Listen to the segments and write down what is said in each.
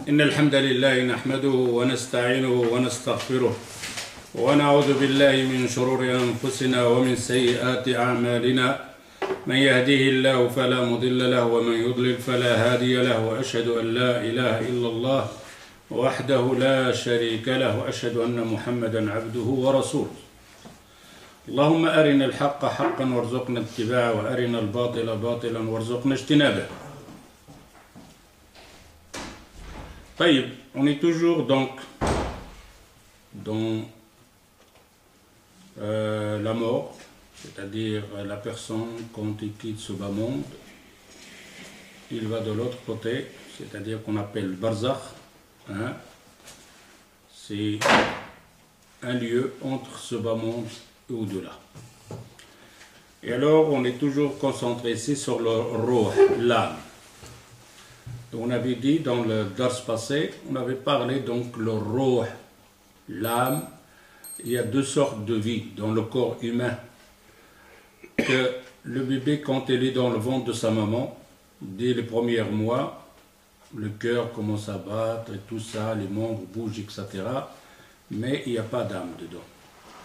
إن الحمد لله نحمده ونستعينه ونستغفره ونعوذ بالله من شرور أنفسنا ومن سيئات أعمالنا من يهديه الله فلا مضل له ومن يضلل فلا هادي له وأشهد أن لا إله إلا الله وحده لا شريك له وأشهد أن محمدا عبده ورسوله. اللهم أرنا الحق حقا وارزقنا اتباعه وأرنا الباطل باطلا وارزقنا اجتنابه. طيب, on est toujours donc dans la mort, c'est-à-dire la personne quand il quitte ce bas monde, il va de l'autre côté, c'est-à-dire qu'on appelle Barzakh, hein? C'est un lieu entre ce bas monde et au-delà. Et alors on est toujours concentré ici sur le ruh, l'âme. On avait dit dans le dars passé, on avait parlé donc le ruh, l'âme. Il y a deux sortes de vie dans le corps humain. Que le bébé, quand il est dans le ventre de sa maman, dès les premiers mois, le cœur commence à battre et tout ça, les membres bougent, etc. Mais il n'y a pas d'âme dedans.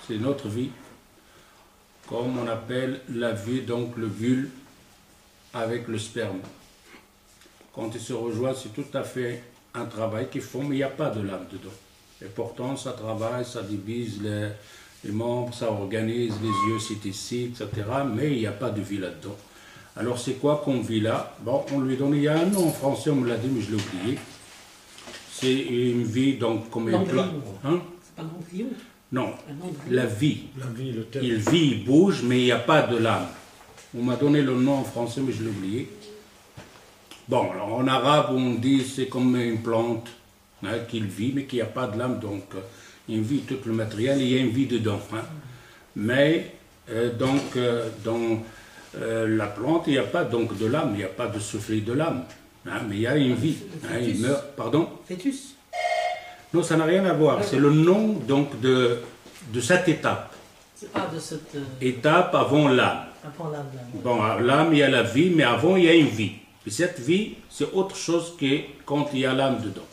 C'est notre vie, comme on appelle la vie, donc le vulve avec le sperme. Quand ils se rejoignent, c'est tout à fait un travail qu'ils font, mais il n'y a pas de l'âme dedans. Et pourtant, ça travaille, ça divise les membres, ça organise les yeux, c'est ici, etc. Mais il n'y a pas de vie là-dedans. Alors, c'est quoi qu'on vit là? Bon, on lui donne, il y a un nom en français, on me l'a dit, mais je l'ai oublié. C'est une vie, donc, comme un plat. Hein? C'est pas l'embryon? Non, la vie. La vie, le terme. Il vit, il bouge, mais il n'y a pas de l'âme. On m'a donné le nom en français, mais je l'ai oublié. Bon, alors en arabe, on dit c'est comme une plante hein, qu'il vit, mais qu'il n'y a pas de l'âme, donc il vit tout le matériel, il y a une vie dedans. Hein. Mais dans la plante, il n'y a pas donc de l'âme, il n'y a pas de souffle de l'âme, hein, mais il y a une vie. Hein, il meurt, pardon? Fœtus? Non, ça n'a rien à voir, c'est le nom donc de cette étape. Ah, de cette... Étape avant l'âme. Avant l'âme. Bon, l'âme, il y a la vie, mais avant, il y a une vie. Et cette vie, c'est autre chose que quand il y a l'âme dedans.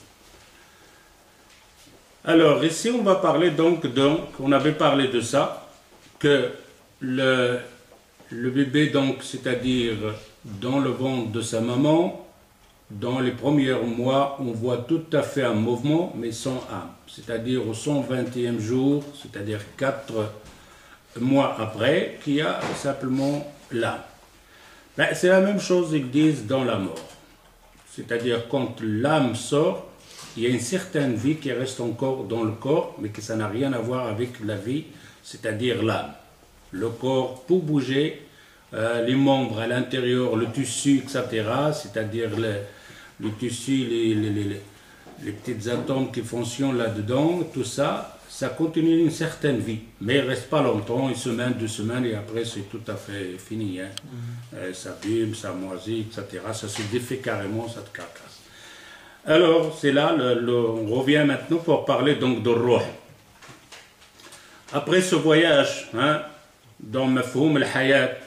Alors, ici, on va parler donc, on avait parlé de ça, que le bébé, donc, c'est-à-dire dans le ventre de sa maman, dans les premiers mois, on voit tout à fait un mouvement, mais sans âme. C'est-à-dire au 120e jour, c'est-à-dire 4 mois après, qu'il y a simplement l'âme. Ben, c'est la même chose qu'ils disent dans la mort. C'est-à-dire quand l'âme sort, il y a une certaine vie qui reste encore dans le corps, mais que ça n'a rien à voir avec la vie, c'est-à-dire l'âme. Le corps peut bouger, les membres à l'intérieur, le tissu, etc., c'est-à-dire le tissu, les petits atomes qui fonctionnent là-dedans, tout ça, ça continue une certaine vie, mais il ne reste pas longtemps, une semaine, 2 semaines, et après c'est tout à fait fini. Hein. Ça abîme, ça moisit, etc. Ça se défait carrément, cette carcasse. Alors, c'est là, on revient maintenant pour parler donc de ruh. Après ce voyage, hein, dans Mafhoum al-Hayat,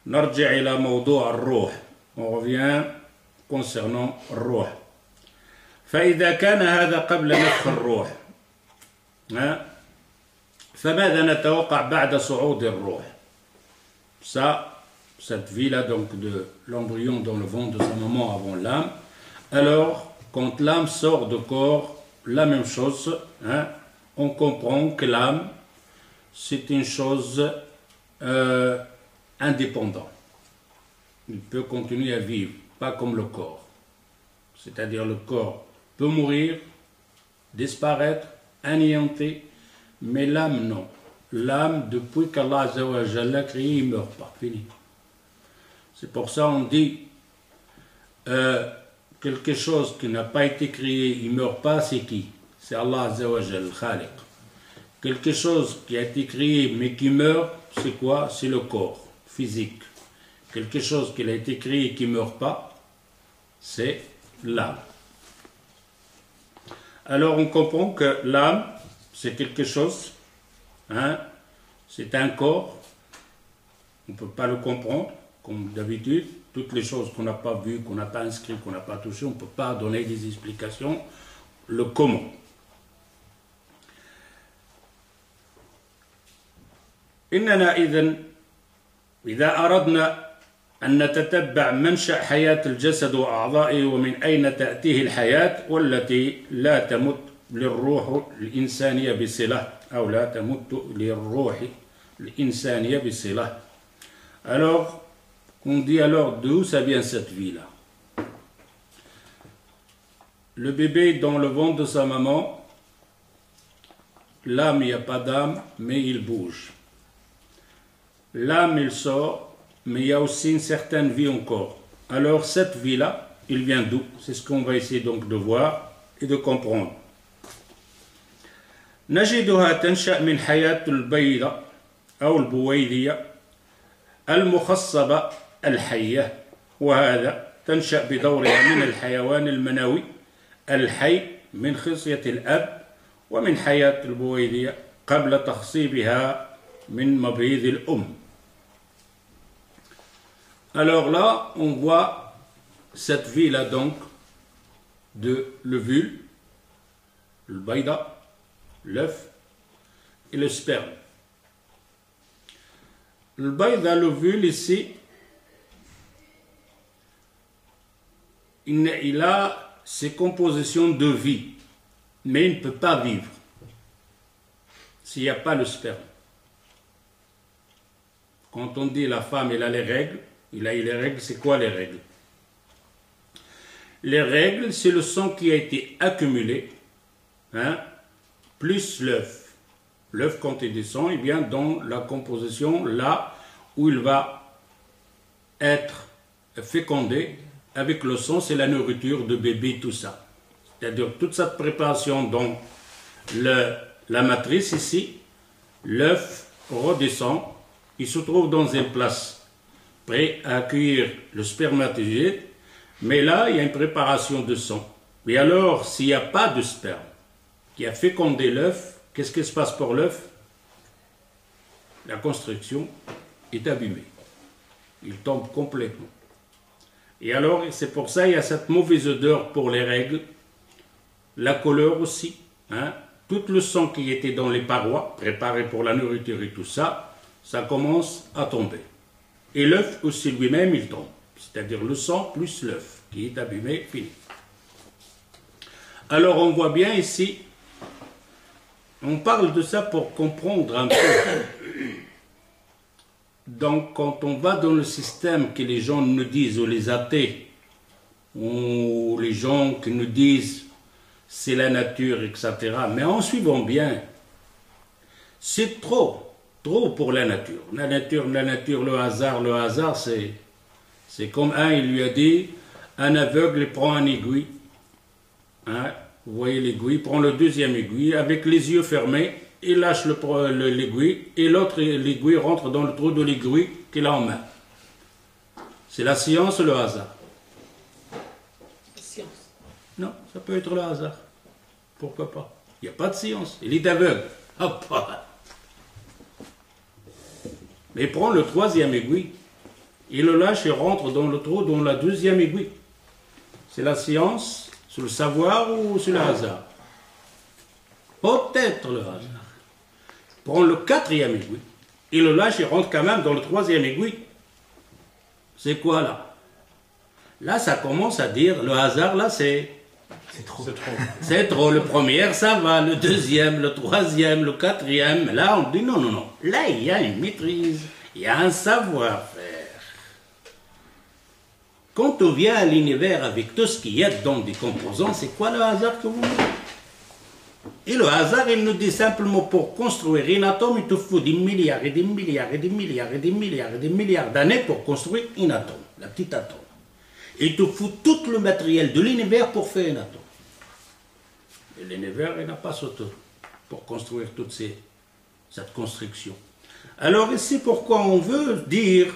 نرجع إلى موضوع الروح. On revient concernant ruh. فإذا كان هذا قبل نفخ الروح. فماذا نتوقع بعد صعود الروح? Ça, cette vie-là, donc de l'embryon dans le ventre de sa maman avant l'âme. Alors, quand l'âme sort du corps, la même chose, hein, on comprend que l'âme, c'est une chose indépendante. Il peut continuer à vivre, pas comme le corps. C'est-à-dire le corps peut mourir, disparaître, anéanti, mais l'âme non. L'âme, depuis qu'Allah Azza wa Jalla l'a créé, il ne meurt pas. Fini. C'est pour ça qu'on dit quelque chose qui n'a pas été créé, il ne meurt pas, c'est qui? C'est Allah Azza wa Jalla, le Khaliq. Quelque chose qui a été créé mais qui meurt, c'est quoi? C'est le corps physique. Quelque chose qui a été créé et qui ne meurt pas, c'est l'âme. Alors on comprend que l'âme, c'est quelque chose, hein, c'est un corps, on ne peut pas le comprendre, comme d'habitude, toutes les choses qu'on n'a pas vues, qu'on n'a pas inscrites, qu'on n'a pas touchées, on ne peut pas donner des explications, le comment. إننا إذا أردنا أن نتتبع منشأ حياة الجسد وأعضائه ومن أين تأتيه الحياة والتي لا تمت للروح الإنسانية بصلة أو لا تمت للروح الإنسانية بصلة. Alors, on dit alors d'où ça vient cette vie-là? Le bébé dans le ventre de sa maman, l'âme, il n'y a pas d'âme, mais il bouge. L'âme, il sort, mais il y a aussi une certaine vie encore. Alors cette vie-là, il vient d'où? C'est ce qu'on va essayer donc de voir et de comprendre. نجدها تنشأ من حياة البيضة أو البويضية المخصبة الحية، وهذا تنشأ بدورها من الحيوان المنوي الحي من خصية الأب ومن حياة البويضية قبل تخصيبها من مبيض الأم. Alors là, on voit cette vie-là donc de l'ovule, le baïda, l'œuf et le sperme. Le baïda, l'ovule ici, il a ses compositions de vie, mais il ne peut pas vivre s'il n'y a pas le sperme. Quand on dit la femme, elle a les règles, il a eu les règles, c'est quoi les règles? Les règles, c'est le sang qui a été accumulé, hein, plus l'œuf. L'œuf, quand il descend, il vient dans la composition, là où il va être fécondé avec le sang, c'est la nourriture de bébé, tout ça. C'est-à-dire toute cette préparation dans la matrice ici, l'œuf redescend, il se trouve dans une place prêt à accueillir le spermatozoïde, mais là, il y a une préparation de sang. Et alors, s'il n'y a pas de sperme qui a fécondé l'œuf, qu'est-ce qui se passe pour l'œuf? La construction est abîmée. Il tombe complètement. Et alors, c'est pour ça qu'il y a cette mauvaise odeur pour les règles, la couleur aussi, hein? Tout le sang qui était dans les parois, préparé pour la nourriture et tout ça, ça commence à tomber. Et l'œuf aussi lui-même, il tombe. C'est-à-dire le sang plus l'œuf qui est abîmé, fini. Alors on voit bien ici, on parle de ça pour comprendre un peu. Donc quand on va dans le système que les gens nous disent, ou les athées, ou les gens qui nous disent c'est la nature, etc. Mais en suivant bien, c'est trop pour la nature. La nature, le hasard, c'est comme il lui a dit, un aveugle prend un aiguille, hein, vous voyez l'aiguille, prend le deuxième aiguille, avec les yeux fermés, il lâche l'aiguille, et l'autre l'aiguille rentre dans le trou de l'aiguille qu'il a en main. C'est la science ou le hasard? Science. Non, ça peut être le hasard. Pourquoi pas? Il n'y a pas de science, il est aveugle. Hop. Mais il prend le troisième aiguille, il le lâche et rentre dans le trou, dans la deuxième aiguille. C'est la science, sur le savoir ou sur le hasard? Peut-être le hasard. Il prend le quatrième aiguille, il le lâche et rentre quand même dans le troisième aiguille. C'est quoi là? Là, ça commence à dire, le hasard là, c'est trop. C'est trop. Le premier, ça va. Le deuxième, le troisième, le quatrième. Là, on dit non. Là, il y a une maîtrise. Il y a un savoir-faire. Quand on vient à l'univers avec tout ce qu'il y a dans des composants, c'est quoi le hasard que vous dites? Et le hasard, il nous dit simplement pour construire un atome, il te faut des milliards et des milliards et des milliards et des milliards et des milliards d'années pour construire un atome, la petite atome. Il te faut tout le matériel de l'univers pour faire un atome. Et l'univers, il n'a pas ce temps pour construire toute cette construction. Alors ici, pourquoi on veut dire,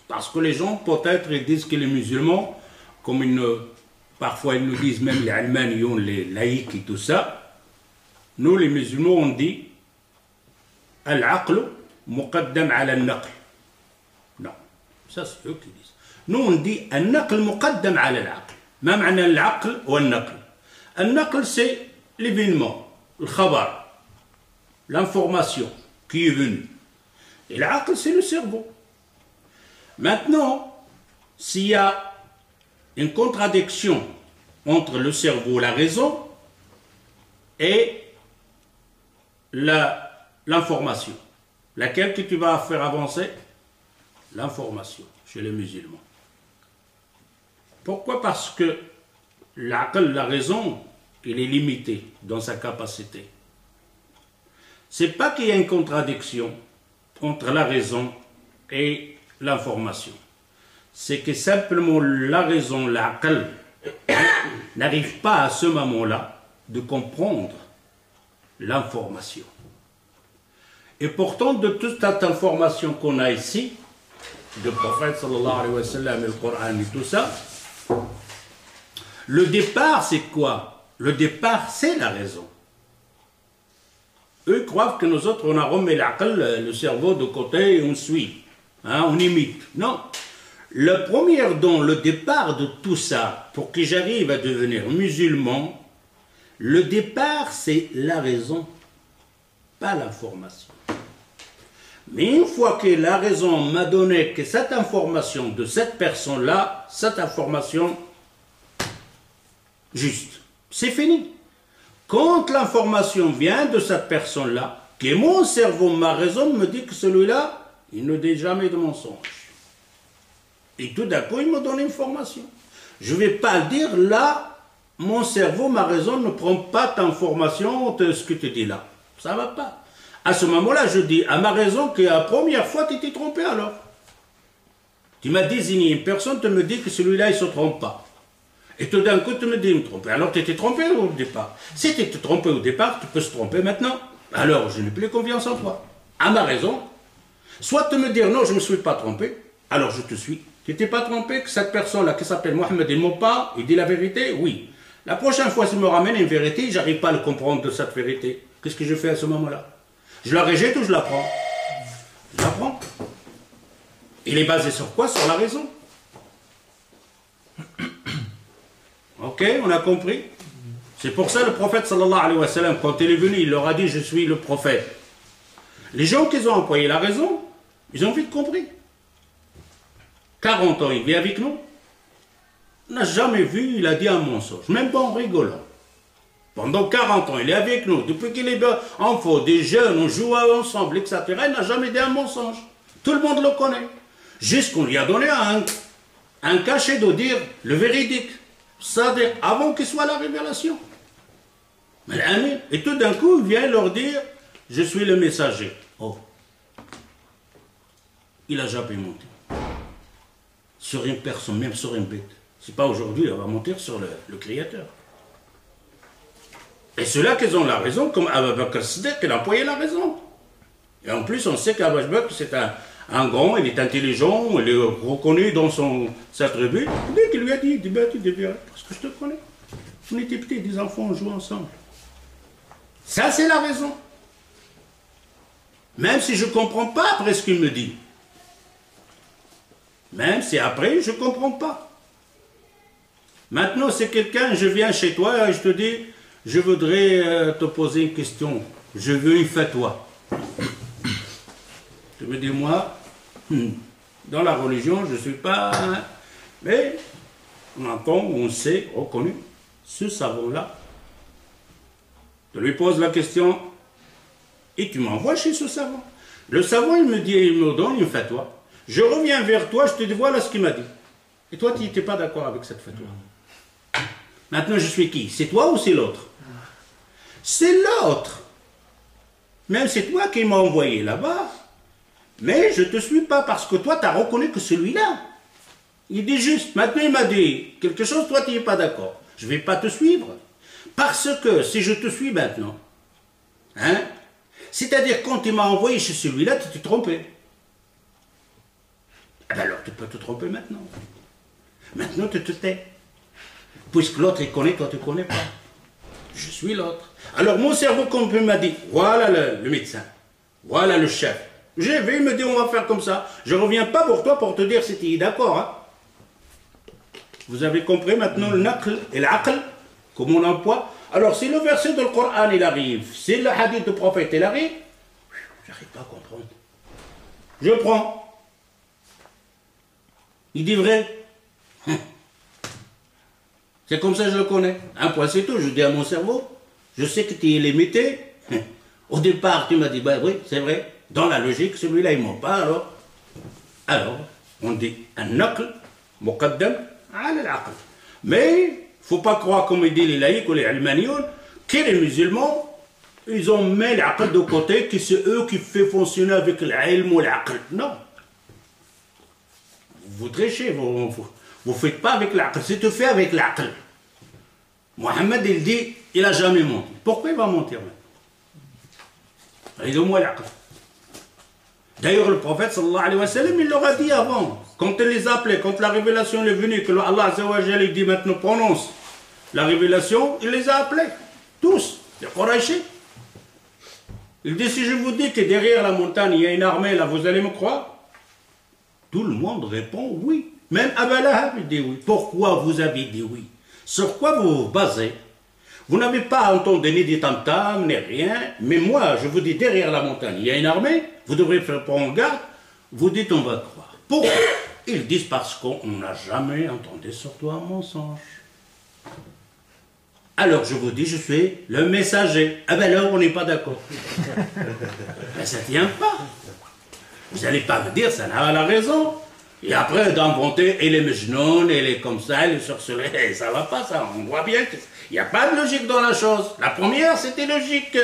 parce que les gens peut-être ils disent que les musulmans, comme parfois ils nous disent même les Almanions, les laïcs et tout ça, nous les musulmans on dit Al-aql muqaddam ala al-naql. Non. Ça, c'est eux qui disent. Nous, on dit النقل مقدم على العقل. ما معنى العقل والنقل؟ النقل, c'est l'événement, le khabar, l'information qui est venue. Et l'aql, c'est le cerveau. Maintenant, s'il y a une contradiction entre le cerveau, la raison, et l'information, laquelle que tu vas faire avancer? L'information, chez les musulmans. Pourquoi? Parce que l'aql, la raison, il est limité dans sa capacité. C'est pas qu'il y a une contradiction entre la raison et l'information. C'est que simplement la raison, l'aql, n'arrive pas à ce moment-là de comprendre l'information. Et pourtant, de toute cette information qu'on a ici, le prophète sallallahu alayhi wa sallam, le Coran et tout ça, le départ, c'est quoi? Le départ, c'est la raison. Eux croient que nous autres, on a remis l'aql, le cerveau de côté et on suit, hein, on imite. Non. Le premier don, le départ de tout ça, pour que j'arrive à devenir musulman, le départ, c'est la raison, pas l'information. Mais une fois que la raison m'a donné que cette information de cette personne-là, cette information juste, c'est fini. Quand l'information vient de cette personne-là, que mon cerveau, ma raison me dit que celui-là, il ne dit jamais de mensonge. Et tout d'un coup, il me donne une information. Je ne vais pas le dire, là, mon cerveau, ma raison ne prend pas ta information, ce que tu dis là. Ça ne va pas. À ce moment-là, je dis à ma raison que la première fois, tu t'es trompé alors. Tu m'as désigné une personne, tu me dis que celui-là, il ne se trompe pas. Et tout d'un coup, tu me dis, me tromper. Alors, tu t'es trompé au départ. Si tu t'es trompé au départ, tu peux se tromper maintenant. Alors, je n'ai plus confiance en toi. À ma raison. Soit te me dire, non, je ne me suis pas trompé. Alors, je te suis. Tu n'étais pas trompé que cette personne-là, qui s'appelle Mohamed, il ne ment pas, il dit la vérité? Oui. La prochaine fois, s'il me ramène une vérité, je n'arrive pas à le comprendre de cette vérité. Qu'est-ce que je fais à ce moment-là? Je la rejette ou je la prends? Je la prends. Il est basé sur quoi? Sur la raison. Ok, on a compris? C'est pour ça le prophète sallallahu alayhi wa sallam, quand il est venu, il leur a dit, je suis le prophète. Les gens qui ont employé la raison, ils ont vite compris. 40 ans, il vit avec nous. On n'a jamais vu, il a dit un mensonge, même pas en rigolant. Pendant 40 ans, il est avec nous. Depuis qu'il est enfant, des jeunes, on joue ensemble, etc. Il n'a jamais dit un mensonge. Tout le monde le connaît. Juste qu'on lui a donné un cachet de dire le véridique. C'est-à-dire avant qu'il soit la révélation. Et tout d'un coup, il vient leur dire, je suis le messager. Oh. Il a jamais menti. Sur une personne, même sur une bête. C'est pas aujourd'hui, il va mentir sur le Créateur. Et ceux-là qui ont la raison, comme Abu Bakr Siddiq, il a employé la raison. Et en plus, on sait qu'Abu Bakr, c'est un grand, il est intelligent, il est reconnu dans sa tribu. Dès qu'il lui a dit, il dit, ben, tu devrais, parce que je te connais. On était petits, des enfants, on jouait ensemble. Ça, c'est la raison. Même si je ne comprends pas après ce qu'il me dit. Même si après, je ne comprends pas. Maintenant, c'est quelqu'un, je viens chez toi et je te dis, je voudrais te poser une question. Je veux une fatwa. Tu me dis, moi, dans la religion, je ne suis pas... Mais on entend, on sait, reconnu, ce savant-là. Tu lui poses la question et tu m'envoies chez ce savant. Le savant, il me dit, il me donne une fatwa. Je reviens vers toi, je te dis, voilà ce qu'il m'a dit. Et toi, tu n'étais pas d'accord avec cette fatwa. Maintenant, je suis qui? C'est toi ou c'est l'autre? C'est l'autre. Même c'est toi qui m'as envoyé là-bas. Mais je ne te suis pas parce que toi, tu as reconnu que celui-là, il dit juste. Maintenant, il m'a dit quelque chose, toi, tu n'es pas d'accord. Je ne vais pas te suivre. Parce que si je te suis maintenant, hein, c'est-à-dire quand il m'a envoyé chez celui-là, tu t'es trompé. Alors, tu peux te tromper maintenant. Maintenant, tu te tais. Puisque l'autre, il connaît, toi, tu ne connais pas. Je suis l'autre. Alors, mon cerveau, comme il m'a dit, voilà le médecin, voilà le chef. J'ai vu, il me dit on va faire comme ça. Je ne reviens pas pour toi pour te dire c'était d'accord. Hein. Vous avez compris maintenant le naql et l'aql, comment on emploie. Alors si le verset du Coran il arrive, si le hadith du prophète il arrive, j'arrive pas à comprendre. Je prends. Il dit vrai. C'est comme ça que je le connais. Un point c'est tout, je dis à mon cerveau, je sais que tu es limité. Au départ, tu m'as dit, bah oui, c'est vrai, dans la logique, celui-là, il ne ment pas, alors, on dit, un naql, muqaddam, ala al-aql. Mais, il ne faut pas croire, comme il dit les laïcs ou les almanioun, que les musulmans, ils ont mis l'aql de côté, que c'est eux qui font fonctionner avec l'ilm ou l'aql. Non. Vous trichez, vous ne faites pas avec l'aql, c'est tout fait avec l'aql. Mohammed, il dit, il n'a jamais menti. Pourquoi il va mentir maintenant? Aidez-moi l'aql. D'ailleurs, le prophète sallallahu alayhi wa sallam, il leur a dit avant, quand il les appelait, quand la révélation est venue, que Allah azza wa jalla dit maintenant prononce la révélation, il les a appelés, tous, les Qurayshis. Il dit, si je vous dis que derrière la montagne, il y a une armée, là, vous allez me croire? Tout le monde répond oui. Même Abu Lahab dit oui. Pourquoi vous avez dit oui? Sur quoi vous vous basez? Vous n'avez pas entendu ni des tam-tams, ni rien. Mais moi, je vous dis, derrière la montagne, il y a une armée. Vous devrez faire prendre garde. Vous dites, on va croire. Pourquoi? Ils disent parce qu'on n'a jamais entendu sur toi un mensonge. Alors, je vous dis, je suis le messager. Ah ben là, on n'est pas d'accord. Ben, ça ne tient pas. Vous n'allez pas me dire, ça n'a la raison. Et après, d'inventer, et les mejnoun, et les comme ça, et les sorcelleries, ça ne va pas, ça. On voit bien qu'il n'y a pas de logique dans la chose. La première, c'était logique.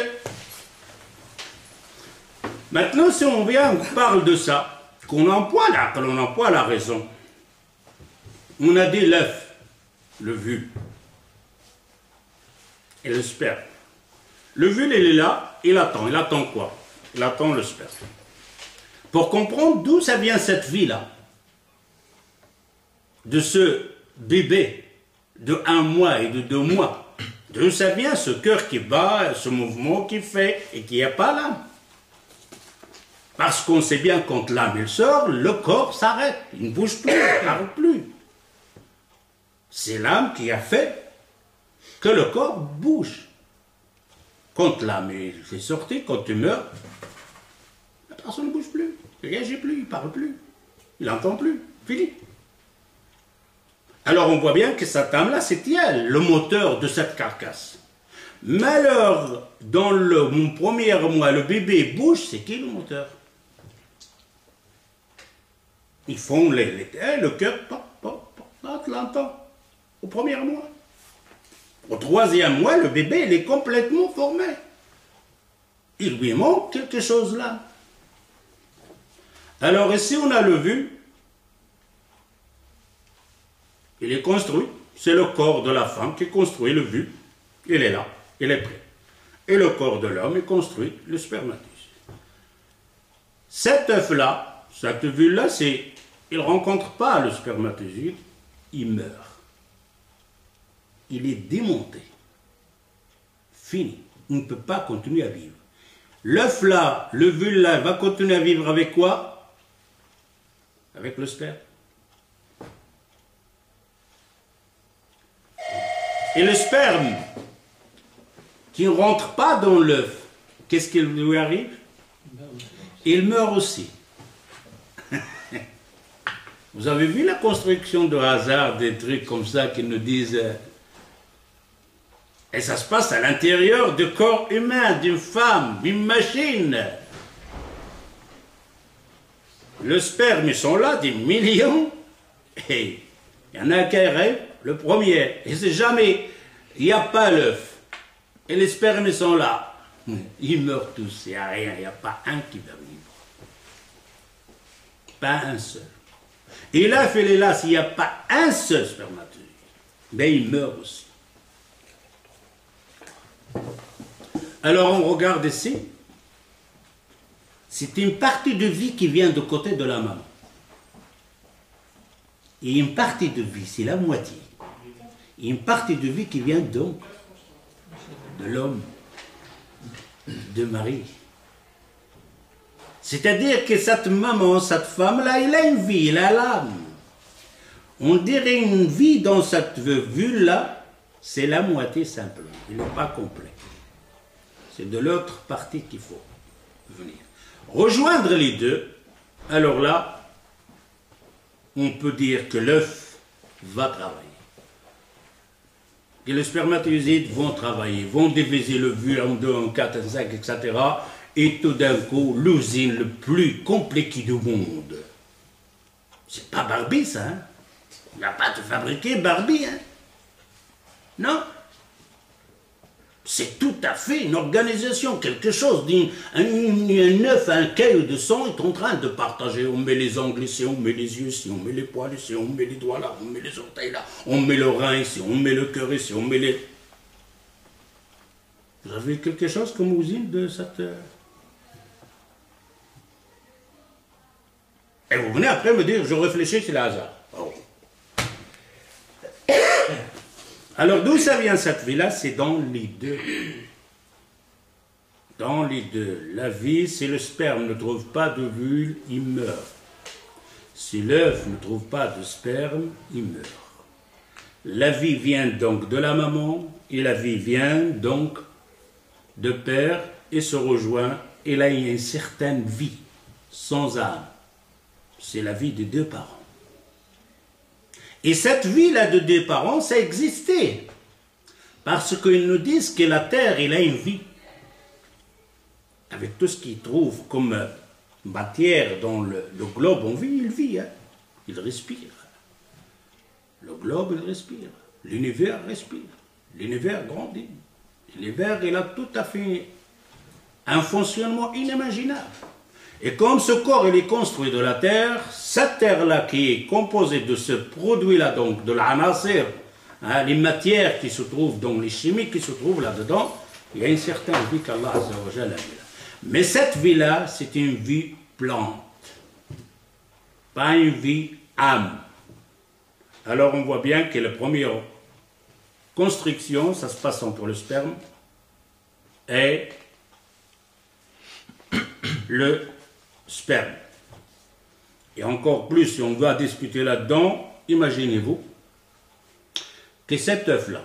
Maintenant, si on vient, on parle de ça, qu'on emploie là, que l'on emploie la raison. On a dit l'œuf, le vulve, et le sperme. Le vulve, il est là, il attend. Il attend quoi? Il attend le sperme. Pour comprendre d'où ça vient cette vie-là, de ce bébé de 1 mois et de 2 mois, d'où ça vient ce cœur qui bat, ce mouvement qui fait et qui n'y a pas l'âme. Parce qu'on sait bien quand l'âme elle sort, le corps s'arrête, il ne bouge plus, il n'arrête plus. C'est l'âme qui a fait que le corps bouge. Quand l'âme est sortie, quand tu meurs, la personne ne bouge plus, il ne réagit plus, il ne parle plus, il n'entend plus, fini. Alors on voit bien que cette âme-là, c'est elle, le moteur de cette carcasse. Mais alors, dans mon premier mois, le bébé bouge, c'est qui le moteur? Ils font le cœur, l'entend, au premier mois. Au 3e mois, le bébé, il est complètement formé. Il lui manque quelque chose là. Alors ici, on a le vu. Il est construit. C'est le corps de la femme qui construit le vu. Il est là, il est prêt. Et le corps de l'homme est construit, le spermatique. Cet œuf-là, cette vulve-là, il ne rencontre pas le spermatozoïde, il meurt. Il est démonté. Fini. Il ne peut pas continuer à vivre. L'œuf-là, le vulve-là, va continuer à vivre avec quoi? Avec le sperme. Et le sperme qui ne rentre pas dans l'œuf, qu'est-ce qui lui arrive? Il meurt aussi. Vous avez vu la construction de hasard, des trucs comme ça qui nous disent... Et ça se passe à l'intérieur du corps humain, d'une femme, d'une machine. Le sperme, ils sont là, des millions. Et il y en a qui rêve, le premier. Et c'est jamais, il n'y a pas l'œuf. Et les spermes, ils sont là. Ils meurent tous, il n'y a rien, il n'y a pas un qui va vivre. Pas un seul. Et l'œuf, il est là, s'il n'y a pas un seul spermatozoïde, ben il meurt aussi. Alors on regarde ici, c'est une partie de vie qui vient de côté de la maman. Et une partie de vie, c'est la moitié. Et une partie de vie qui vient donc de l'homme, de Marie. C'est-à-dire que cette maman, cette femme-là, elle a une vie, elle a l'âme. On dirait une vie dans cette vue-là, c'est la moitié simplement, il n'est pas complet. C'est de l'autre partie qu'il faut venir. Rejoindre les deux, alors là, on peut dire que l'œuf va travailler. Et les spermatozoïdes vont travailler, vont diviser le vu en 2, en 4, en 5, etc. Et tout d'un coup, l'usine le plus compliquée du monde. C'est pas Barbie, ça, hein? Il n'y a pas de fabriquer Barbie, hein? Non. C'est tout à fait une organisation, quelque chose, un œuf, un caillou de sang est en train de partager. On met les ongles ici, on met les yeux ici, on met les poils ici, on met les doigts là, on met les orteils là, on met le rein ici, on met le cœur ici, on met les... Vous avez quelque chose comme usine de cette... Et vous venez après me dire, je réfléchis, c'est le hasard. Oh. Alors d'où ça vient cette vie-là? C'est dans les deux. Dans les deux. La vie, si le sperme ne trouve pas d'ovule, il meurt. Si l'œuf ne trouve pas de sperme, il meurt. La vie vient donc de la maman, et la vie vient donc de père, et se rejoint, et là il y a une certaine vie, sans âme. C'est la vie des deux parents. Et cette vie-là de deux parents, ça existait. Parce qu'ils nous disent que la terre, il a une vie. Avec tout ce qu'il trouve comme matière dans le globe, on vit, il vit. Hein. Il respire. Le globe, il respire. L'univers respire. L'univers grandit. L'univers, il a tout à fait un fonctionnement inimaginable. Et comme ce corps il est construit de la terre, cette terre-là qui est composée de ce produit-là, donc de l'anasir, hein, les matières qui se trouvent, donc les chimiques qui se trouvent là-dedans, il y a une certaine vie qu'Allah Azza wa Jalla a mis là. Mais cette vie-là, c'est une vie plante, pas une vie âme. Alors on voit bien que la première construction, ça se passe entre le sperme et le sperme. Et encore plus, si on va discuter là-dedans, imaginez-vous que cet œuf-là,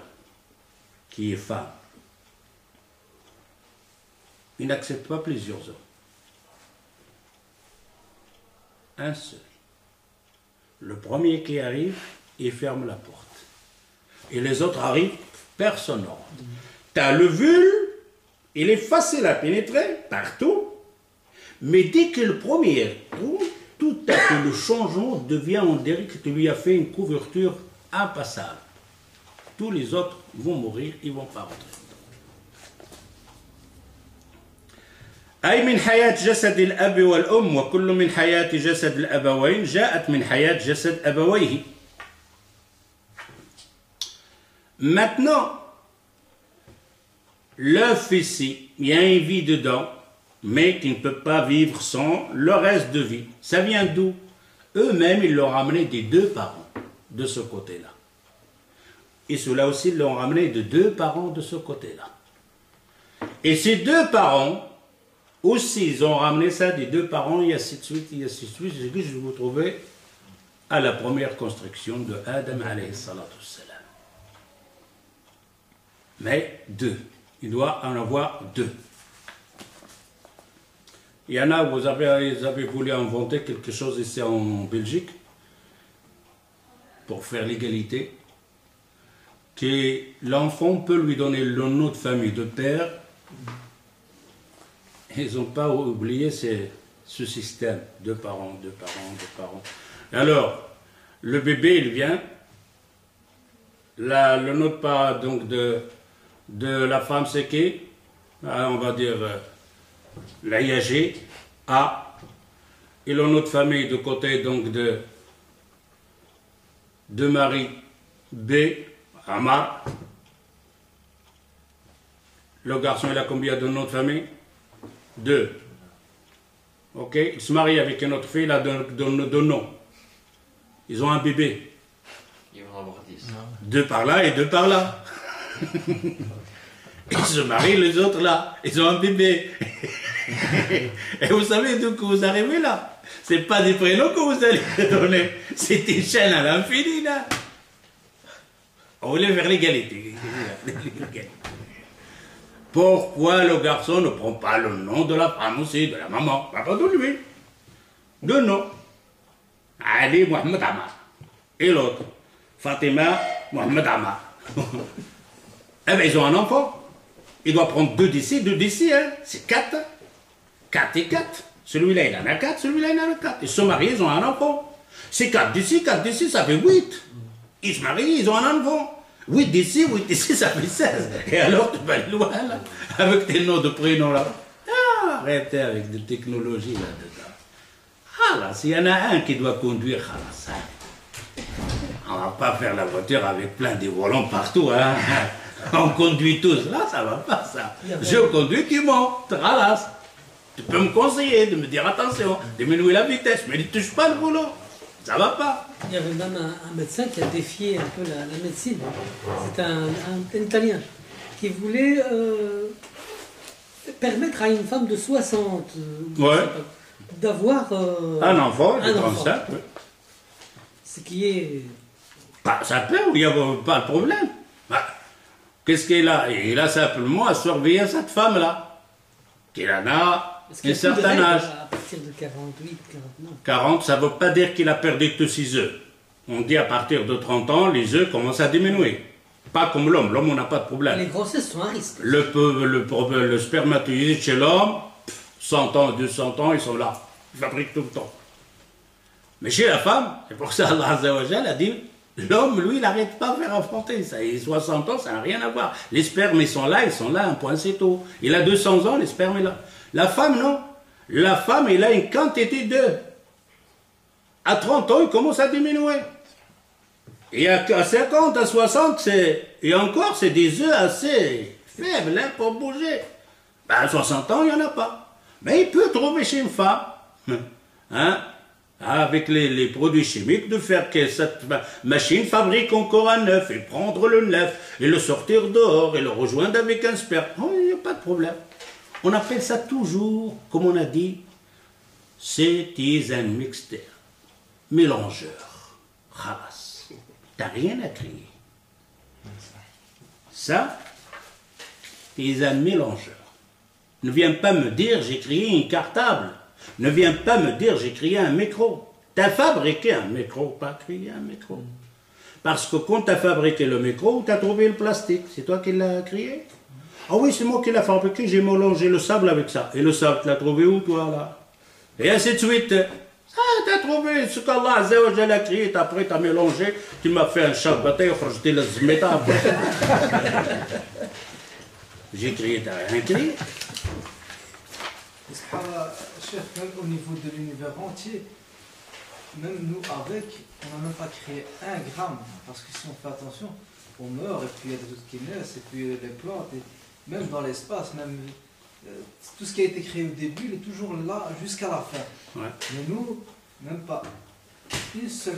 qui est femme, il n'accepte pas plusieurs hommes. Un seul. Le premier qui arrive, il ferme la porte. Et les autres arrivent, personne n'entre. Tu as le vulve, il est facile à pénétrer partout. Mais dès que le premier trouve, tout à fait le changement devient, on dirait que tu lui as fait une couverture impassable. Tous les autres vont mourir, ils ne vont pas rentrer. أي من حياة جسد الأب والأم وكل من حياة جسد الأبوين جاءت من حياة جسد أبويه. Maintenant, l'œuf ici, il y a une vie dedans, mais qui ne peut pas vivre sans le reste de vie. Ça vient d'où? Eux-mêmes, ils l'ont ramené des deux parents de ce côté-là. Et ceux-là aussi, ils l'ont ramené de deux parents de ce côté-là. Et ces deux parents, aussi, ils ont ramené ça des deux parents, et ainsi de suite, et ainsi de suite. C'est que je vous trouvais à la première construction de Adam alayhi salatu wassalam. Mais deux. Il doit en avoir deux. Il y en a, vous avez voulu inventer quelque chose ici en Belgique pour faire l'égalité, que l'enfant peut lui donner le nom de famille de père. Ils n'ont pas oublié ce système, deux parents, deux parents, deux parents. Alors, le bébé, il vient, le nom donc de la femme, c'est qui? On va dire l'AIAG, A, et le nom de famille de côté donc de mari, B, Amar. Le garçon, il a combien de noms de famille? 2. Ok, il se marie avec une autre fille, il a deux noms. Ils ont un bébé. Ils vont avoir 10. Deux par là et deux par là. Ils se marient les autres là, ils ont un bébé. Et vous savez d'où que vous arrivez là? C'est pas des prénoms que vous allez donner, c'est une chaîne à l'infini là. On voulait vers l'égalité. Pourquoi le garçon ne prend pas le nom de la femme aussi, de la maman? Pas de lui. Deux noms. Ali Mohamed Amar. Et l'autre, Fatima Mohamed Amar. Eh bien, ils ont un enfant. Il doit prendre deux d'ici, hein. C'est 4. 4 et 4. Celui-là, il en a 4, celui-là, il en a 4. Ils se marient, ils ont un enfant. C'est 4 d'ici, ça fait 8. Ils se marient, ils ont un enfant. 8 d'ici, ça fait 16. Et alors, tu vas aller loin, là, avec tes noms de prénoms, là. Ah, arrêtez avec des technologies, là-dedans. Ah, là, s'il y en a un qui doit conduire, ah, ça. On va pas faire la voiture avec plein de volants partout, hein. On conduit tous. Là, ça va pas, ça. Je conduis, tu montes. Ralasse. Tu peux me conseiller, de me dire attention, diminuer la vitesse, mais ne touche pas le boulot. Ça va pas. Il y avait même un médecin qui a défié un peu la médecine. C'est un Italien qui voulait permettre à une femme de 60 d'avoir un enfant de 35. Oui. Ce qui est... Bah, ça peut, il n'y a pas de problème. Bah, qu'est-ce qu'il a? Il a simplement à surveiller cette femme-là, qu'il en a un certain âge. À partir de 48, 49. 40, ça ne veut pas dire qu'il a perdu tous ses œufs. On dit à partir de 30 ans, les œufs commencent à diminuer. Pas comme l'homme, l'homme on n'a pas de problème. Les grossesses sont un risque. Le spermatozoïde chez l'homme, 100 ans, 200 ans, ils sont là. Ils fabriquent tout le temps. Mais chez la femme, c'est pour ça Allah Azza wa Jal a dit, l'homme, lui, il n'arrête pas de faire enfanter. Ça, il a 60 ans, ça n'a rien à voir. Les spermes, ils sont là, un point, c'est tout. Il a 200 ans, les spermes, est là. La femme, non. La femme, elle a une quantité d'œufs. À 30 ans, il commence à diminuer. Et à 50, à 60, et encore, c'est des œufs assez faibles hein, pour bouger. Ben, à 60 ans, il n'y en a pas. Mais il peut trouver chez une femme, hein, avec les produits chimiques, de faire que cette machine fabrique encore un œuf, et prendre le neuf, et le sortir dehors, et le rejoindre avec un sperme. Oh, il n'y a pas de problème. On appelle ça toujours, comme on a dit, c'est un mixteur, mélangeur. Khalas. T'as rien à crier. Ça, t'es un mélangeur. Ne viens pas me dire j'ai créé une cartable. Ne viens pas me dire j'ai créé un micro. T'as fabriqué un micro, pas créé un micro. Parce que quand t'as fabriqué le micro, t'as trouvé le plastique. C'est toi qui l'as créé? Ah oui, c'est moi qui l'ai fabriqué, j'ai mélangé le sable avec ça. Et le sable, tu l'as trouvé où, toi, là? Et ainsi de suite. Ah, t'as trouvé ce qu'Allah Azza wa Jalla a créé, après t'as mélangé, tu m'as fait un chat de bataille, j'étais le zmeta. J'ai créé, t'as rien créé. Chef, même au niveau de l'univers entier, même nous avec, on n'a même pas créé 1 gramme, parce que si on fait attention, on meurt, et puis il y a des autres qui naissent, et puis les plantes, et même dans l'espace, même tout ce qui a été créé au début, il est toujours là jusqu'à la fin. Ouais. Mais nous, même pas une seule,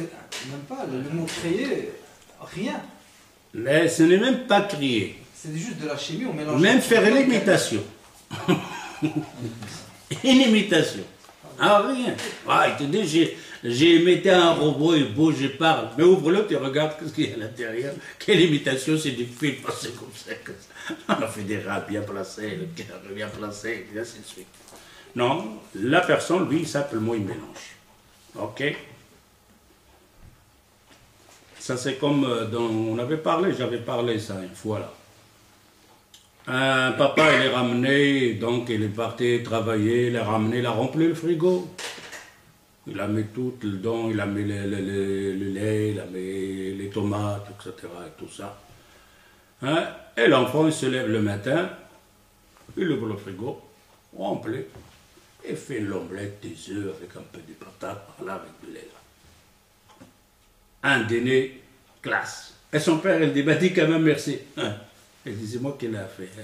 même pas le mot créer, rien. Mais ce n'est même pas créé. C'est juste de la chimie, on mélange. Même faire l'imitation. Une imitation. Ah, rien. Ah, il te dit, j'ai imité un robot, il bouge, il parle. Mais ouvre-le, tu regardes ce qu'il y a à l'intérieur. Quelle imitation, c'est du fil passé comme ça, comme ça. On a fait des rats bien placés, le cœur bien placé, et ainsi de suite. Non, la personne, lui, simplement, il mélange. Ok? Ça, c'est comme on avait parlé, j'avais parlé ça une fois là. Un papa, il est ramené, donc il est parti travailler, il est ramené, il a rempli le frigo. Il a mis tout dedans, il a mis le lait, il a mis les tomates, etc. et tout ça. Hein? Et l'enfant, il se lève le matin, il ouvre le frigo, rempli, et fait l'omelette, des œufs avec un peu de patate, voilà, avec du lait. Un dîner classe. Et son père, il dit, bah, dis quand même merci. Hein? Il dit, c'est moi qui l'ai fait. Hein?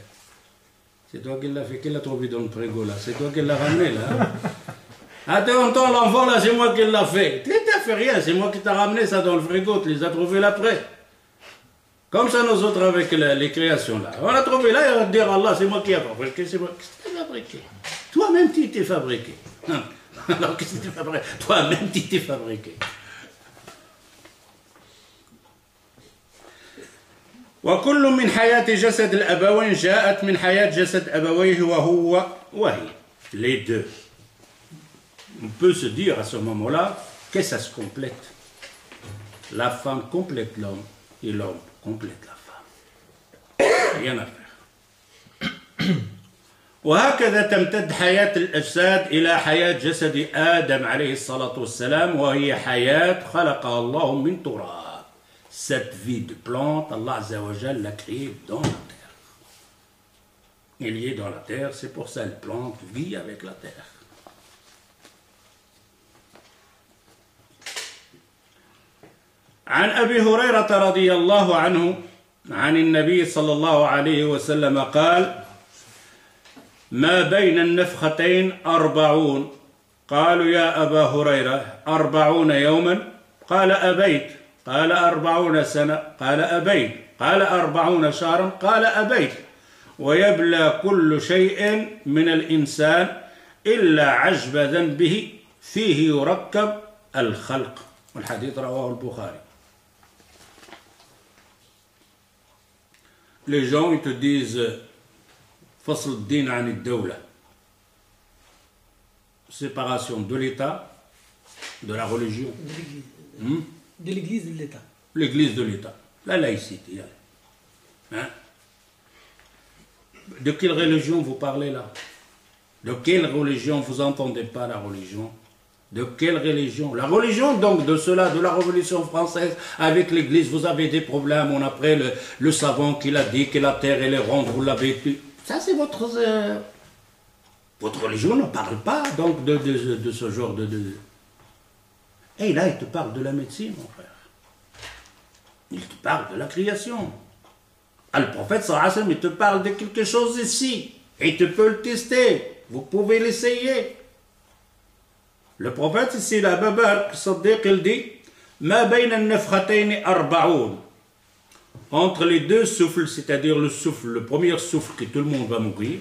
C'est toi qui l'as fait, qui l'a trouvé dans le frigo là. C'est toi qui l'as ramené là. Hein? Attends, l'enfant là, c'est moi qui l'ai fait. Tu n'as fait rien, c'est moi qui t'ai ramené ça dans le frigo, tu les as trouvés là après. Comme ça, nous autres avec les créations là. On l'a trouvé là, et on va dire Allah, c'est moi qui ai fabriqué, c'est moi qui ai fabriqué. Toi-même, tu t'es fabriqué. Alors, qu'est-ce que tu fabriqué? Toi-même, tu t'es fabriqué. وكل من حياة جسد الأبوين جاءت من حياة جسد أبويه وهي. Les deux. On peut se dire à ce moment-là que ça se complète. La femme complète l'homme et l'homme complète la femme. Rien à faire. وهكذا تمتد حياة الأجساد إلى حياة جسد آدم عليه الصلاة والسلام وهي حياة خلقها الله من تراب. Cette vie de plante, Allah Azza wa Jal l'a créée dans la terre. Il y est dans la terre, c'est pour ça que la plante vit avec la terre. عن أبي هريرة رضي الله عنه عن النبي صلى الله عليه وسلم قال: ما بين النفختين 40. قالوا يا أبا هريرة 40 يوما؟ قال أبيت. قال 40 سنة؟ قال أبيت. قال 40 شهرا؟ قال أبيت. ويبلى كل شيء من الإنسان إلا عجب ذنبه فيه يركب الخلق. والحديث رواه البخاري. Les gens, ils te disent فصل الدين عن الدولة. Séparation de l'État, de la religion. De l'église et de l'État. L'église de l'État. La laïcité. Hein? De quelle religion vous parlez là? De quelle religion vous entendez pas la religion? De quelle religion? La religion donc de cela, de la Révolution française avec l'église, vous avez des problèmes. On après le savant qui l'a dit que la terre elle est ronde, vous l'avez dit. Ça c'est votre religion ne parle pas donc de ce genre de... Et là il te parle de la médecine mon frère. Il te parle de la création. Ah, le prophète sallallahu alayhi wa sallam, il te parle de quelque chose ici. Et tu peux le tester. Vous pouvez l'essayer. Le prophète ici, la Abu Bakr Siddiq, il dit Ma bayna an-nafkhatayn 40. Entre les deux souffles, c'est-à-dire le souffle, le premier souffle que tout le monde va mourir,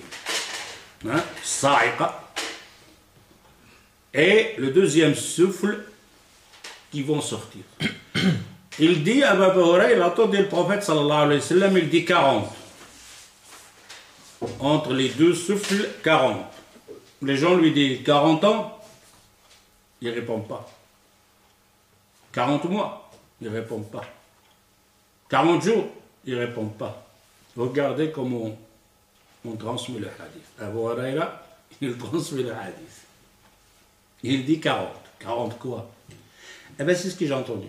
hein, sa'iqa, et le deuxième souffle qui vont sortir. Il dit à Abu Hurayra, il a entendu le prophète sallallahu alayhi wa sallam, il dit 40. Entre les deux souffles, 40. Les gens lui disent 40 ans, il ne répond pas. 40 mois, il ne répond pas. 40 jours, il ne répond pas. Regardez comment on transmet le hadith. Abu Hurayra, il transmet le hadith. Il dit 40. 40 quoi? Eh bien, c'est ce que j'ai entendu.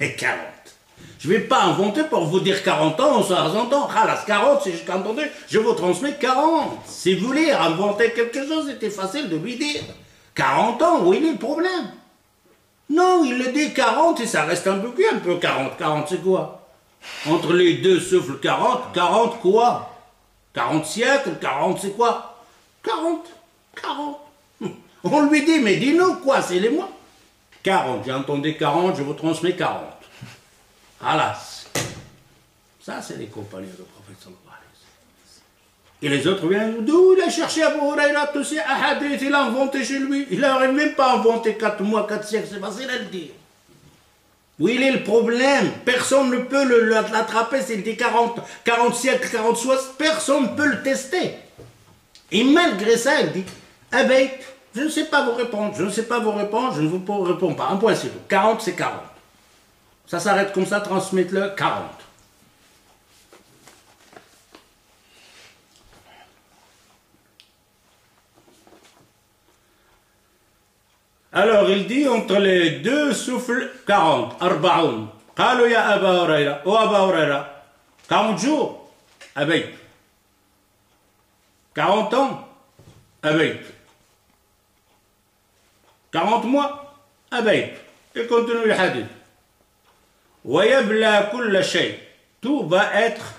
Et 40. Je ne vais pas inventer pour vous dire 40 ans ou 60 ans. Khalas, 40, c'est ce que j'ai entendu. Je vous transmets 40. Si vous voulez inventer quelque chose, c'était facile de lui dire. 40 ans, où il est le problème? Non, il le dit 40 et ça reste un peu 40. 40 c'est quoi? Entre les deux souffles 40, 40 quoi? 40 siècles, 40 c'est quoi? 40. On lui dit, mais dis-nous quoi, c'est les mois? 40, j'ai entendu 40, je vous transmets 40. Alas. Ça, c'est les compagnons du prophète sallallahu alayhi wa sallam. Et les autres viennent, d'où il a cherché Abu Hurayra, tous ces hadiths, il a inventé chez lui. Il n'aurait même pas inventé 4 mois, 4 siècles, c'est facile à le dire. Où il est le problème? Personne ne peut l'attraper, s'il dit 40 siècles, 40 soixante, personne ne peut le tester. Et malgré ça, il dit, ah ben, je ne sais pas vous répondre, je ne vous réponds pas. Un point, c'est tout. 40, c'est 40. Ça s'arrête comme ça, transmettez-le, 40. Alors, il dit entre les deux souffles, 40, arba'oun. Qalu ya Aba Hurayra, oh Aba Hurayra, 40 jours, abayt. 40 ans, abayt. 40 mois, abayt. Et continue le hadith. وَيَبْلَى كُلَّ شَيْء. Tout va être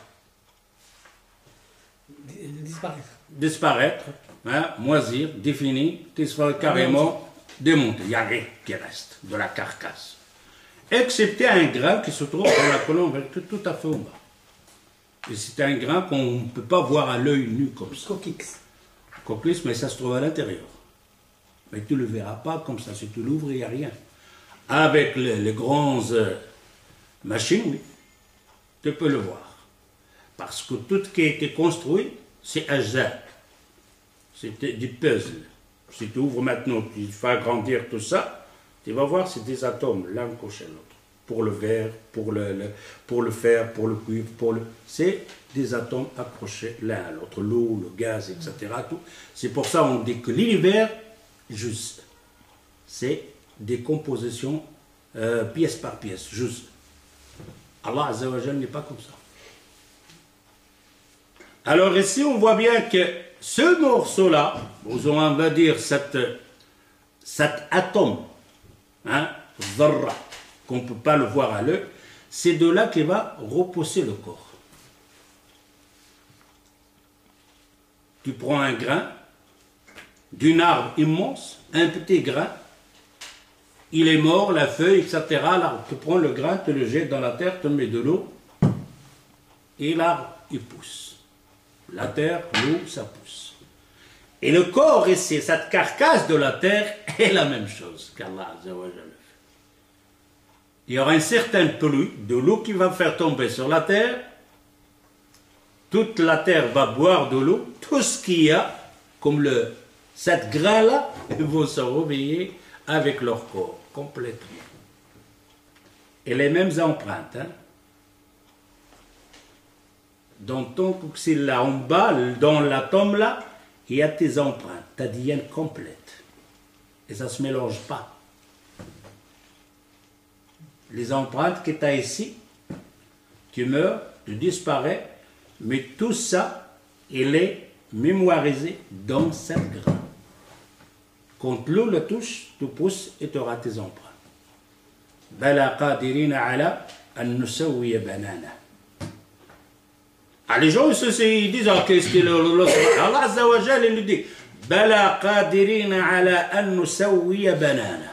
disparaître, hein, moisir, défini, disparaître carrément, démonter. Il n'y a rien qui reste de la carcasse. Excepté un grain qui se trouve dans la colonne tout à fait au bas. Et c'est un grain qu'on ne peut pas voir à l'œil nu comme ça. coquelicot, mais ça se trouve à l'intérieur. Mais tu ne le verras pas comme ça. Si tu l'ouvres, il n'y a rien. Avec les grandes machines, oui, tu peux le voir. Parce que tout ce qui a été construit, c'est ajza. C'est du puzzle. Si tu ouvres maintenant, tu fais agrandir tout ça, tu vas voir, c'est des atomes, l'un coché l'autre. Pour le verre, pour le fer, pour le cuivre, c'est des atomes accrochés l'un à l'autre. L'eau, le gaz, etc. C'est pour ça qu'on dit que l'univers, juste, c'est des compositions pièce par pièce, juste. Allah Azza wa Jal n'est pas comme ça. Alors ici, on voit bien que ce morceau-là, on va dire cet atome, hein, dharra, qu'on ne peut pas le voir à l'œil, c'est de là qu'il va repousser le corps. Tu prends un grain d'une arbre immense, un petit grain, il est mort, la feuille, etc. L'arbre, tu prends le grain, tu le jettes dans la terre, tu mets de l'eau, et l'arbre, il pousse. La terre, l'eau, ça pousse. Et le corps ici, cette carcasse de la terre, est la même chose qu'Allah Azza wa Jalla. Il y aura une certaine pluie de l'eau qui va faire tomber sur la terre. Toute la terre va boire de l'eau. Tout ce qu'il y a, comme cette grain-là, ils vont se réveiller avec leur corps, complètement. Et les mêmes empreintes. Hein. Dans ton coxille là, en bas, dans l'atome là, il y a tes empreintes, ta dienne complète. Et ça ne se mélange pas. Les empreintes que tu as ici, tu meurs, tu disparais, mais tout ça, il est mémorisé dans cette grain. Quand l'eau le touche, tu pousses et tu auras tes empreintes. Bala qadirina ala an nusawwiya banana. Ah, les gens ils disent ah, qu'est-ce que Allah Azza wa Jalla il dit Bala qadirina ala an nusawwiya banana.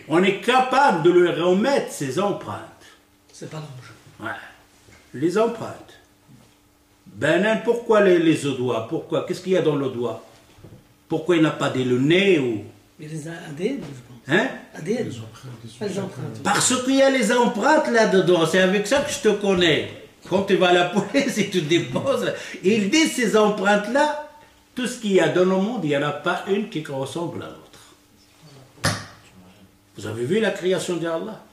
On est capable de lui remettre ses empreintes. C'est pas l'ange. Ouais. Les empreintes. Banane, pourquoi les doigts? Pourquoi? Qu'est-ce qu'il y a dans le doigt? Pourquoi il n'a pas le nez ou... Mais les ADN, je pense. Hein? ADN. Pas les empreintes. Parce qu'il y a les empreintes là-dedans. C'est avec ça que je te connais. Quand tu vas à la police et tu déposes, ils disent ces empreintes-là, tout ce qu'il y a dans le monde, il n'y en a pas une qui ressemble à l'autre. Vous avez vu la création d'Allah?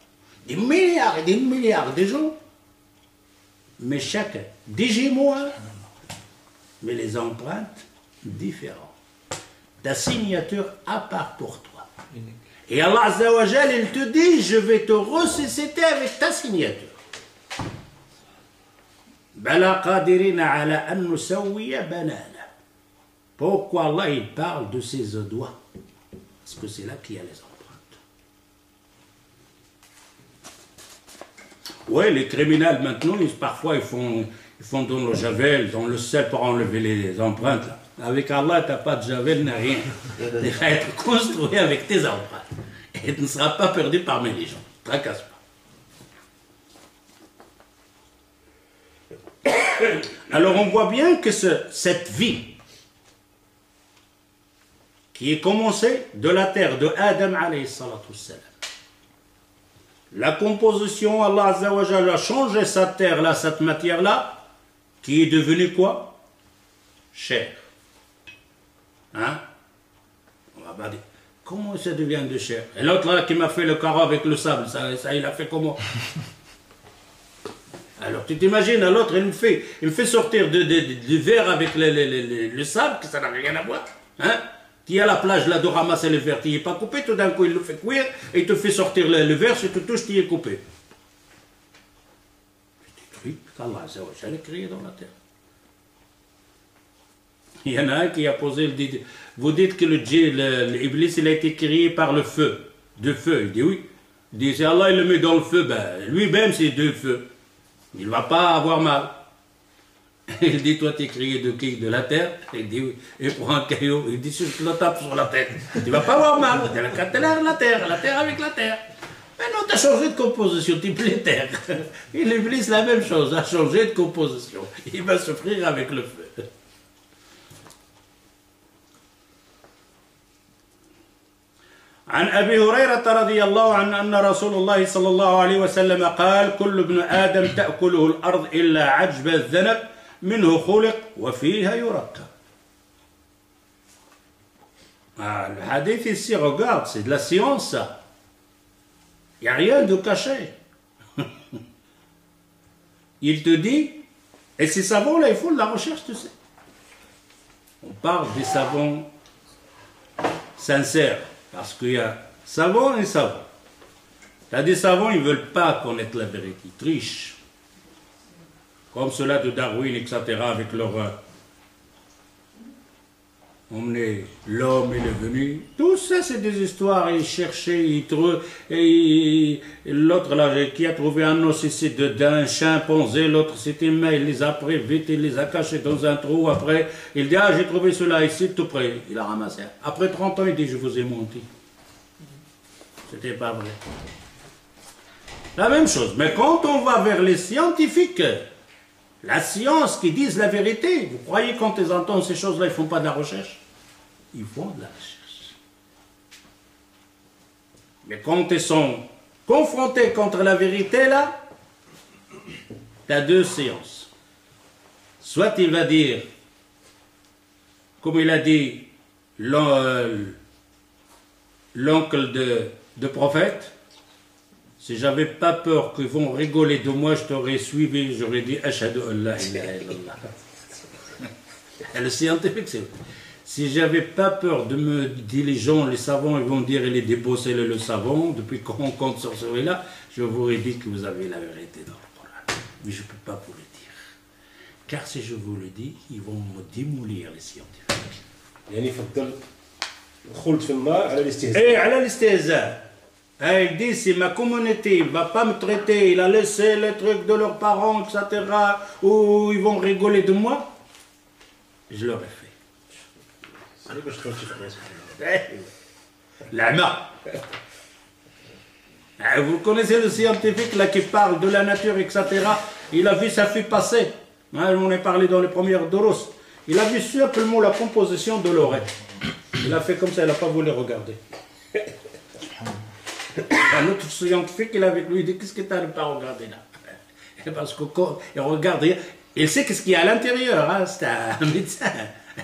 Des milliards et des milliards de gens. Mais chacun, des Gémeaux, mais les empreintes différentes. Ta signature à part pour toi. Et Allah Azza wa Jal, il te dit, je vais te ressusciter avec ta signature. Bala qadirina ala an nusawwiya banana. Pourquoi Allah il parle de ses doigts? Parce que c'est là qu'il y a les empreintes. Oui, les criminels maintenant, parfois ils font dans le javel, dans le sel pour enlever les empreintes. Là. Avec Allah, tu n'as pas de javel, ni rien. Il va être construit avec tes empreintes. Et tu ne seras pas perdu parmi les gens. Ne tracasse pas. Alors on voit bien que cette vie qui est commencée de la terre de Adam alayhi salatu wassalam, la composition, Allah Azza wa Jalla a changé cette terre-là, cette matière-là, qui est devenue quoi? Chair. Hein? On va pas dire, comment ça devient de chair? Et l'autre là qui m'a fait le carreau avec le sable, ça il a fait comment? Alors tu t'imagines, l'autre il me fait sortir du verre avec le sable, que ça n'a rien à voir. Hein? Qui est à la plage là de ramasser le verre, tu n'y es pas coupé, tout d'un coup il le fait cuire et il te fait sortir le verre, si tu touches, tu y es coupé. C'est des trucs qu'Allah a créé dans la terre. Il y en a un qui a posé le dit, vous dites que l'Iblis il a été créé par le feu, de feu. Il dit oui. Il dit si Allah il le met dans le feu, ben lui-même c'est deux feux. Il ne va pas avoir mal. Il dit, toi, tu es créé de qui? De la terre? Il dit, oui. Il prend un caillou, il dit, je le tape sur la tête. Tu ne vas pas avoir mal. Tu as la terre avec la terre. Mais non, tu as changé de composition, tu plais terre. Et l'Iblis, la même chose, a changé de composition. Il va souffrir avec le feu. عن أبي هريرة رضي الله عنه أن رسول الله صلى الله عليه وسلم قال كل ابن آدم تأكله الأرض إلا عجب الذنب منه خلق وفيها يركب. Le hadith ici, regarde, c'est de la science ça. Il n'y a rien de caché. Il te dit, et ces savons-là, il faut de la recherche, tu sais. On parle des savons sincères, parce qu'il y a savants et savants. Il y a des savants, ils ne veulent pas connaître la vérité, ils trichent. Comme cela de Darwin, etc., avec leur... emmener l'homme est devenu. Tout ça, c'est des histoires. Ils cherchaient, ils trouvaient. Et l'autre, là, qui a trouvé un os ici d'un chimpanzé, l'autre, c'était main, il les a pris vite, il les a cachés dans un trou. Après, il dit, ah, j'ai trouvé cela ici, tout près. Il a ramassé. Après 30 ans, il dit, je vous ai menti. C'était pas vrai. La même chose. Mais quand on va vers les scientifiques, la science qui disent la vérité, vous croyez quand ils entendent ces choses-là, ils ne font pas de la recherche? Ils font de la recherche. Mais quand ils sont confrontés contre la vérité, là, tu as deux séances. Soit il va dire, comme il a dit l'oncle de prophète, si j'avais pas peur qu'ils vont rigoler de moi, je t'aurais suivi, j'aurais dit Ashhadu an la ilaha illallah. Le scientifique, c'est... Si j'avais pas peur de me dire les gens, les savants, ils vont dire il est dépossédé le savant, depuis qu'on compte sur celui-là, je vous aurais dit que vous avez la vérité dans le Coran. Mais je ne peux pas vous le dire. Car si je vous le dis, ils vont me démolir les scientifiques. يعني فضل الخلد في النار على الاستهزاء. Et على الاستهزاء. Il dit, si ma communauté ne va pas me traiter, il a laissé les trucs de leurs parents, etc., ou ils vont rigoler de moi, je leur ai fait. La main. Vous connaissez le scientifique là qui parle de la nature, etc. Il a vu sa fille passer. On a parlé dans les premières doros. Il a vu simplement la composition de l'oreille. Il a fait comme ça, il n'a pas voulu regarder. Un autre scientifique, il est avec lui, il dit, qu'est-ce que tu n'arrives pas à regarder là? Parce que quand il regarde, il sait qu'est-ce qu'il y a à l'intérieur, hein? C'est un médecin.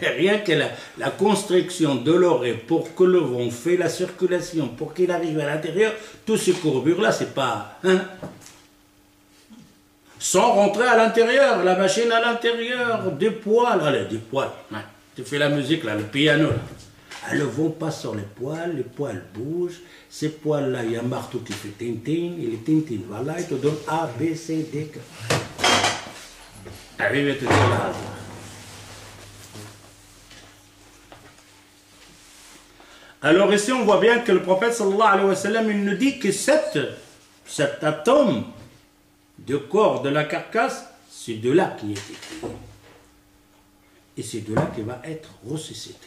Rien que la construction de l'oreille pour que le vent fait la circulation, pour qu'il arrive à l'intérieur, toutes ces courbures-là, c'est pas... Hein? Sans rentrer à l'intérieur, la machine à l'intérieur, des poils, allez, des poils. Hein? Tu fais la musique, là, le piano, là. Le vent passe sur les poils bougent, ces poils-là, il y a un marteau qui fait tintin, et les tintines, voilà, il te donne A, B, C, D. Arrive à te dire là. Alors ici, on voit bien que le prophète sallallahu alayhi wa sallam, il nous dit que cet atome de corps de la carcasse, c'est de là qui est écrit. Et c'est de là qu'il va être ressuscité.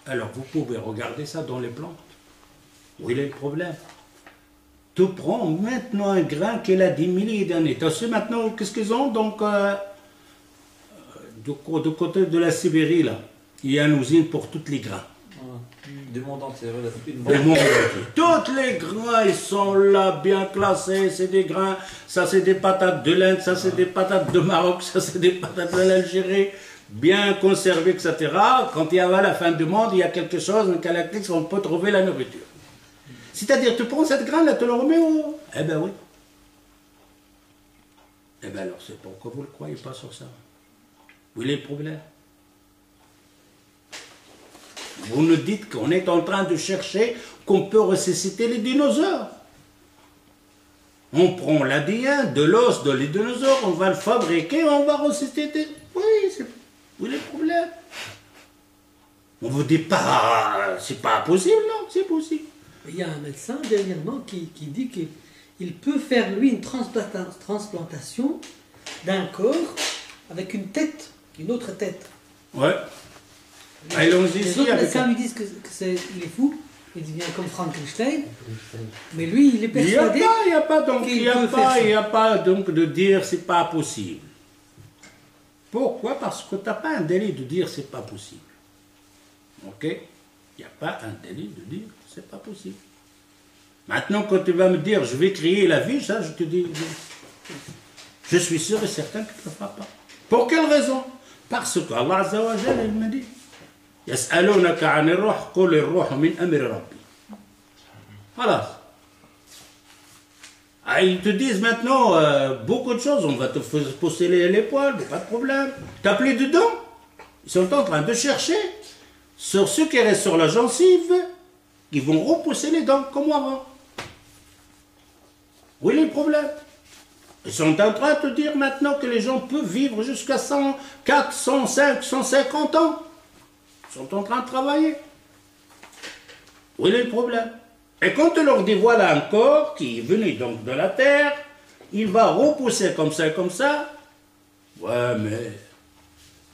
Alors vous pouvez regarder ça dans les plantes. Où il est le problème? Tu prends maintenant un grain qu'il a des milliers d'années. Tu sais maintenant qu'est-ce qu'ils ont? Donc, du côté de la Sibérie, là, il y a une usine pour tous les grains. Du monde entier, Tous les grains, ils sont là, bien classés, c'est des grains, ça c'est des patates de l'Inde, ça c'est des patates de Maroc, ça c'est des patates de l'Algérie, bien conservées, etc. Quand il y a la fin du monde, il y a quelque chose, une caractéristique, on peut trouver la nourriture. C'est-à-dire, tu prends cette graine là, tu le remets au... Eh ben oui. Eh ben alors, c'est pourquoi vous ne le croyez pas sur ça. Où est le problème? Vous nous dites qu'on est en train de chercher qu'on peut ressusciter les dinosaures. On prend l'ADN de l'os de les dinosaures, on va le fabriquer, on va ressusciter. Oui, où est le problème? On ne vous dit pas, c'est pas possible, non, c'est possible. Il y a un médecin dernièrement qui dit qu'il peut faire lui une transplantation d'un corps avec une tête, une autre tête. Ouais. Allons-y Les ici autres avec... médecins lui disent qu'il est fou, il devient comme Frankenstein, mais lui il est persuadé Il n'y a pas donc de dire c'est pas possible. Pourquoi? Parce que tu n'as pas un délai de dire c'est pas possible. Ok? Il n'y a pas un délit de dire c'est pas possible. Maintenant, quand tu vas me dire je vais créer la vie, ça, je te dis, je suis sûr et certain que tu ne le feras pas. Pour quelle raison? Parce que Allah Azza wa Jalla, il me dit يسألونك عن الروح قل الروح من أمر ربي. Voilà. Ah, ils te disent maintenant beaucoup de choses, on va te pousser les poils, pas de problème. T'as plus de dents? Ils sont en train de chercher sur ceux qui restent sur la gencive, qui vont repousser les dents comme avant. Où est le problème? Ils sont en train de te dire maintenant que les gens peuvent vivre jusqu'à 104, 105, 150 ans. Ils sont en train de travailler. Où est le problème? Et quand tu leur dis voilà un corps qui est venu donc de la terre, il va repousser comme ça. Ouais, mais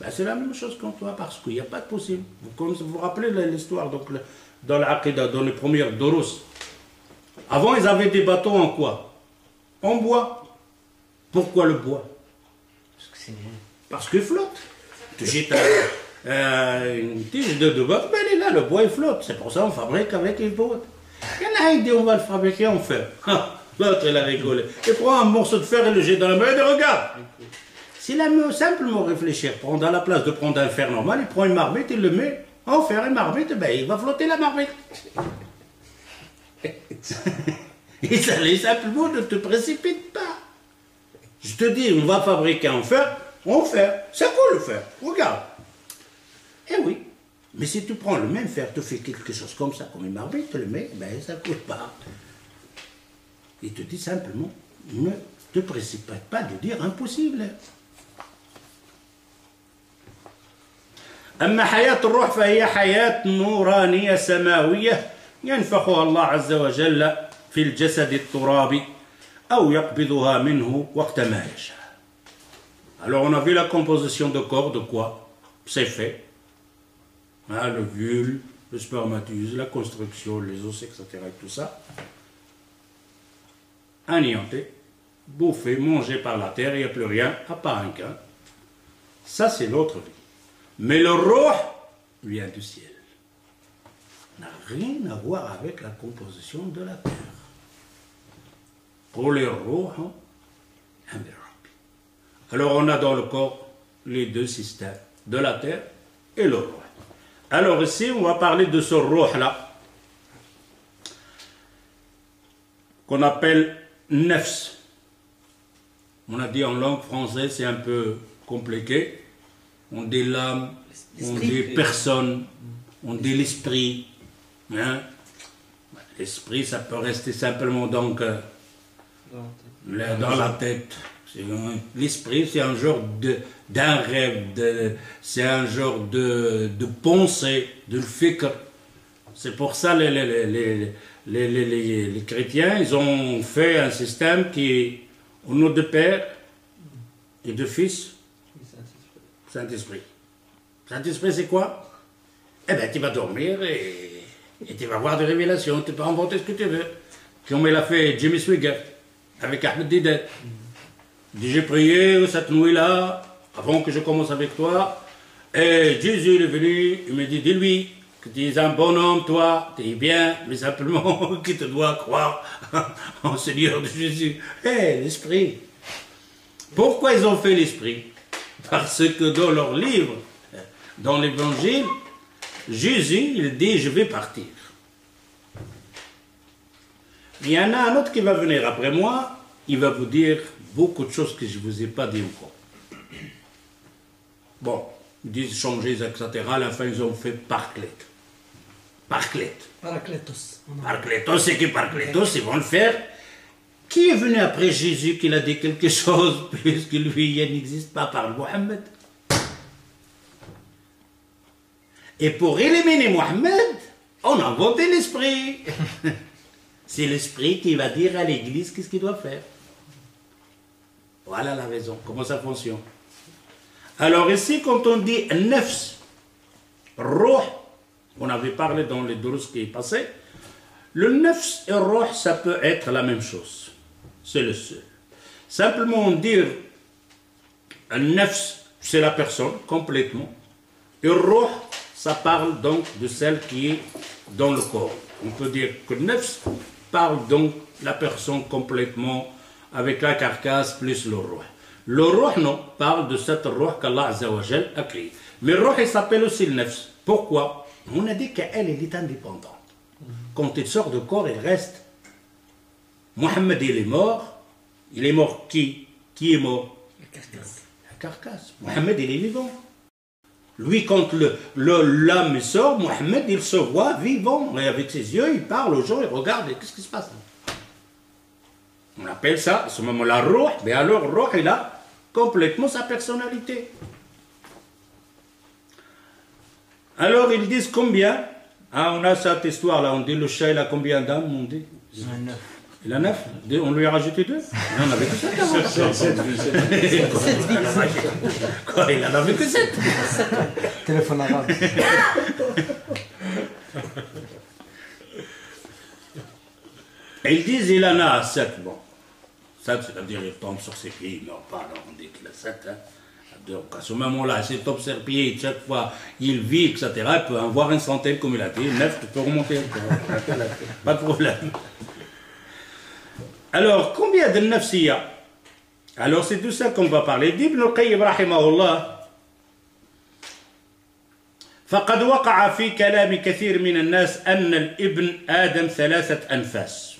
ben, c'est la même chose qu'en toi, parce qu'il n'y a pas de possible. Comme vous vous rappelez l'histoire donc, dans l'Aqidah, dans les premières Doros. Avant, ils avaient des bateaux en quoi? En bois. Pourquoi le bois? Parce que c'est nul. Parce qu'il flotte. Tu jettes une tige de bois, ben elle est là, le bois il flotte. C'est pour ça qu'on fabrique avec les bois. Il y en a un qui dit on va le fabriquer en fer. L'autre il a rigolé. Il prend un morceau de fer et le jette dans la main et regarde. S'il a simplement réfléchir, prendre à la place de prendre un fer normal, il prend une marmite, il le met en fer et marmite, ben il va flotter la marmite. Il s'agit simplement ne te précipite pas. Je te dis, on va fabriquer en fer, c'est quoi le fer? Regarde. Eh oui, mais si tu prends le même fer, tu fais quelque chose comme ça, comme une marmite, tu le mets, ben ça ne coûte pas. Il te dit simplement, ne te précipite pas de dire impossible. أما حياة الروح فهي حياة نورانية سماوية ينفخها الله عز وجل في الجسد الترابي أو يقبضها منه وقت ما يشاء. Alors on a vu la composition de corps, de quoi? C'est fait. Hein, le vulve, le spermatozoïde, la construction, les os, etc. et tout ça. Anéanté, bouffé, mangé par la terre, il n'y a plus rien, à part un grain. Ça c'est l'autre vie. Mais le roh vient du ciel. N'a rien à voir avec la composition de la terre. Pour les roh, alors on a dans le corps les deux systèmes, de la terre et le roh. Alors ici on va parler de ce roh là, qu'on appelle nefs. On a dit en langue française, c'est un peu compliqué. On dit l'âme, on dit personne, on dit l'esprit. Hein? L'esprit, ça peut rester simplement donc dans la tête. L'esprit, c'est un genre d'un rêve, c'est un genre de pensée, de fikr. C'est pour ça les chrétiens, ils ont fait un système qui est au nom de Père et de Fils, Saint-Esprit. Saint-Esprit, c'est quoi? Eh bien, tu vas dormir et tu vas avoir des révélations, tu peux inventer ce que tu veux. Comme il a fait Jimmy Swiggert avec Ahmed Didet. Il dit, j'ai prié cette nuit-là, avant que je commence avec toi, et Jésus il est venu, il me dit, dis-lui que tu es un bon homme, toi, tu es bien, mais simplement que tu dois croire en Seigneur de Jésus. Eh, l'esprit. Pourquoi ils ont fait l'esprit? Parce que dans leur livre, dans l'évangile, Jésus, il dit, je vais partir. Il y en a un autre qui va venir après moi, il va vous dire beaucoup de choses que je ne vous ai pas dit encore. Bon, ils disent changer, etc. À la fin, ils ont fait Paraclète. Paraclète. Paraclétos. Paraclétos, c'est que Paraclétos, ils vont le faire. Qui est venu après Jésus qu'il a dit quelque chose, puisque lui, il n'existe pas par Mohammed? Et pour éliminer Mohammed, on a inventé l'esprit. C'est l'esprit qui va dire à l'église qu'est-ce qu'il doit faire. Voilà la raison, comment ça fonctionne. Alors ici, quand on dit nefs, roh, on avait parlé dans les durus qui est passé, le nefs et roh, ça peut être la même chose. C'est le seul. Simplement dire, nefs, c'est la personne, complètement. Et roh, ça parle donc de celle qui est dans le corps. On peut dire que nefs parle donc la personne complètement avec la carcasse plus le ruh. Le ruh, non, parle de cette ruh qu'Allah Azza wa Jal a créée. Mais le ruh, il s'appelle aussi le nefs. Pourquoi? On a dit qu'elle, elle est indépendante. Quand il sort du corps, il reste. Mohammed, il est mort. Il est mort qui? Qui est mort? La carcasse. La carcasse. Mohammed, il est vivant. Lui, quand l'âme sort, Mohammed, il se voit vivant. Et avec ses yeux, il parle aux gens, il regarde. Qu'est-ce qui se passe? On appelle ça, à ce moment-là, Ruh. Mais alors, Ruh, il a complètement sa personnalité. Alors, ils disent combien? Ah, on a cette histoire-là. On dit le chat, il a combien d'âmes? On dit il a 9. On lui a rajouté 2. Il en avait que 7 avant. 7 vies. Quoi, il en avait que 7. Téléphone arabe. Et ils disent il en a 7. Bon, 7, c'est-à-dire il tombe sur ses pieds, il ne meurt pas. Alors on dit qu'il a 7. Hein. Donc à ce moment-là, s'il tombe sur ses pieds, chaque fois il vit, etc., il peut en voir une centaine, comme il a dit. 9, tu peux remonter. Pas de problème. Alors, combien de nafsiya? Alors, c'est tout ça qu'on va parler. Ibn al-Qayyim, rahimahullah, فقد وقع في كلام كثير من الناس أن الابن آدم 3 أنفاس.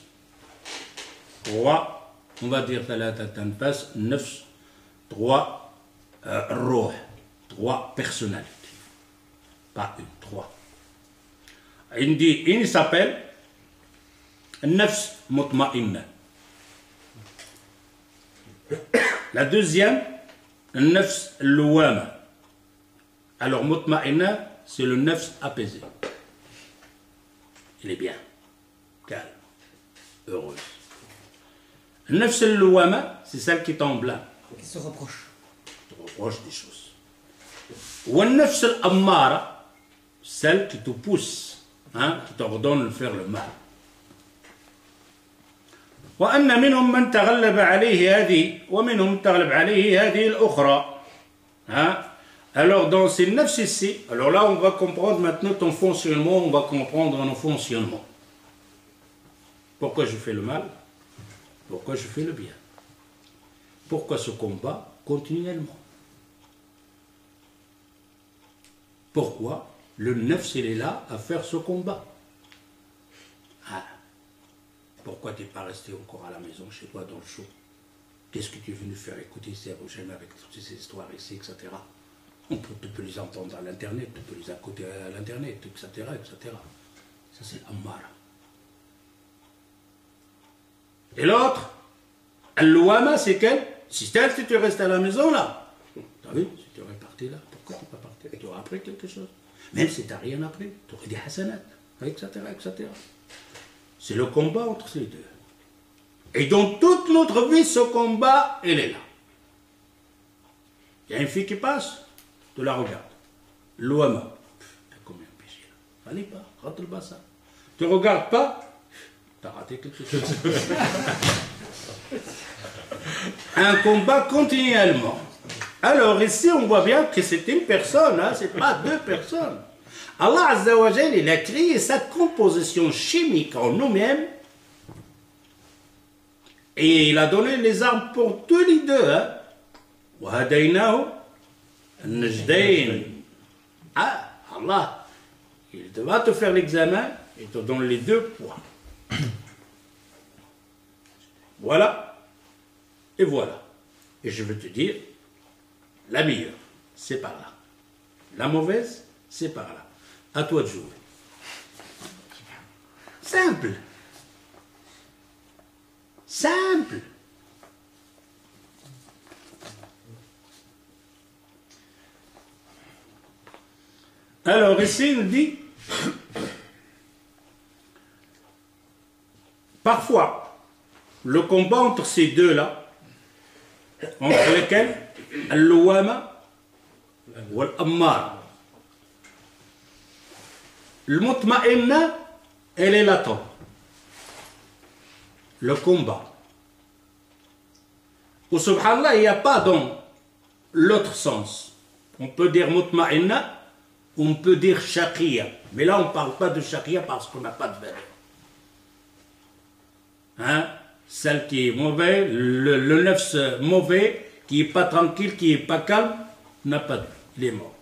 3, on va dire 3 أنفاس, nafs, 3 روح, 3 personnalités. Pas une, 3. Il s'appelle النفس مطمئنة. La deuxième, le nefs louama. Alors, mutma'inna, c'est le nefs apaisé. Il est bien, calme, heureuse. Le nefs louama, c'est celle qui tombe là. Qui se reproche. Qui te reproche des choses. Ou le nefs ammara, celle qui te pousse, hein, qui t'ordonne de faire le mal. وأن منهم من تغلب عليه هذه ومنهم تغلب عليه هذه الأخرى. Hein? Alors dans ces 9 ici, alors là on va comprendre maintenant ton fonctionnement, on va comprendre nos fonctionnements. Pourquoi je fais le mal? Pourquoi je fais le bien? Pourquoi ce combat continuellement? Pourquoi le nefs il est là à faire ce combat? Pourquoi tu n'es pas resté encore à la maison, chez toi, dans le chaud? Qu'est-ce que tu es venu faire écouter ces Rochelle avec toutes ces histoires ici, etc. Tu peux les entendre à l'Internet, tu peux les écouter à l'Internet, etc., etc. Ça, c'est Ammara. Et l'autre, Al-Louama, c'est quel? Si tu restes à la maison, là, t'as vu, si tu aurais parti là, pourquoi tu n'es pas parti? Et tu aurais appris quelque chose. Même si tu n'as rien appris, tu aurais des hasanat, etc., etc. C'est le combat entre ces deux. Et dans toute notre vie, ce combat, il est là. Il y a une fille qui passe, tu la regardes. L'ouama. T'as combien de péchés là? Allez pas, rate le bassin. Tu ne regardes pas, t'as raté quelque chose. Un combat continuellement. Alors ici, on voit bien que c'est une personne, hein, c'est pas 2 personnes. Allah Azza wa Jal, il a créé cette composition chimique en nous-mêmes et il a donné les armes pour tous les deux. Ah, Allah, il va te faire l'examen et te donne les 2 points. Voilà et voilà. Et je veux te dire, la meilleure, c'est par là. La mauvaise, c'est par là. À toi de jouer. Simple. Simple. Alors ici, il dit, parfois, le combat entre ces deux-là, entre lesquels, Al-Louama ou Al-Ammar. Le mutma'inna, elle est latente. Le combat. Ou subhanallah, il n'y a pas dans l'autre sens. On peut dire mutma'inna, On peut dire shaqiya. Mais là, on ne parle pas de shaqiya parce qu'on n'a pas de valeur. Hein? Celle qui est mauvaise, le nefs mauvais, qui n'est pas tranquille, qui n'est pas calme, n'a pas de vie. Il est mort.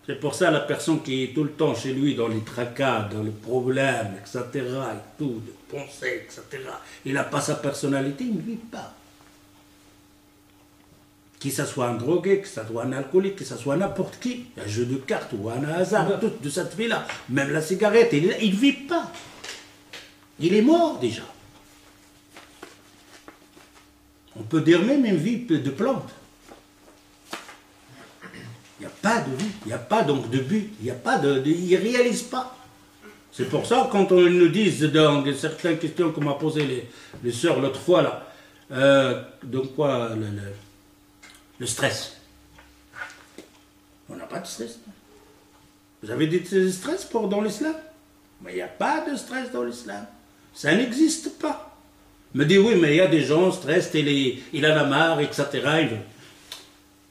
C'est pour ça la personne qui est tout le temps chez lui dans les tracas, dans les problèmes, etc., et tout, de pensées, etc., il n'a pas sa personnalité, il ne vit pas. Que ce soit un drogué, que ce soit un alcoolique, que ce soit n'importe qui, un jeu de cartes ou un hasard, tout de cette vie-là, même la cigarette, il ne vit pas. Il est mort déjà. On peut dire même une vie de plante. Il n'y a pas de vie, il n'y a pas donc de but, il n'y a pas il ne réalise pas. C'est pour ça, quand on nous dit dans certaines questions qu'on m'a posées les sœurs l'autre fois, là, donc quoi, le stress. On n'a pas de stress. Vous avez des stress dans l'islam? Mais il n'y a pas de stress dans l'islam. Ça n'existe pas. Me dit oui, mais il y a des gens, stress, il en a marre, etc.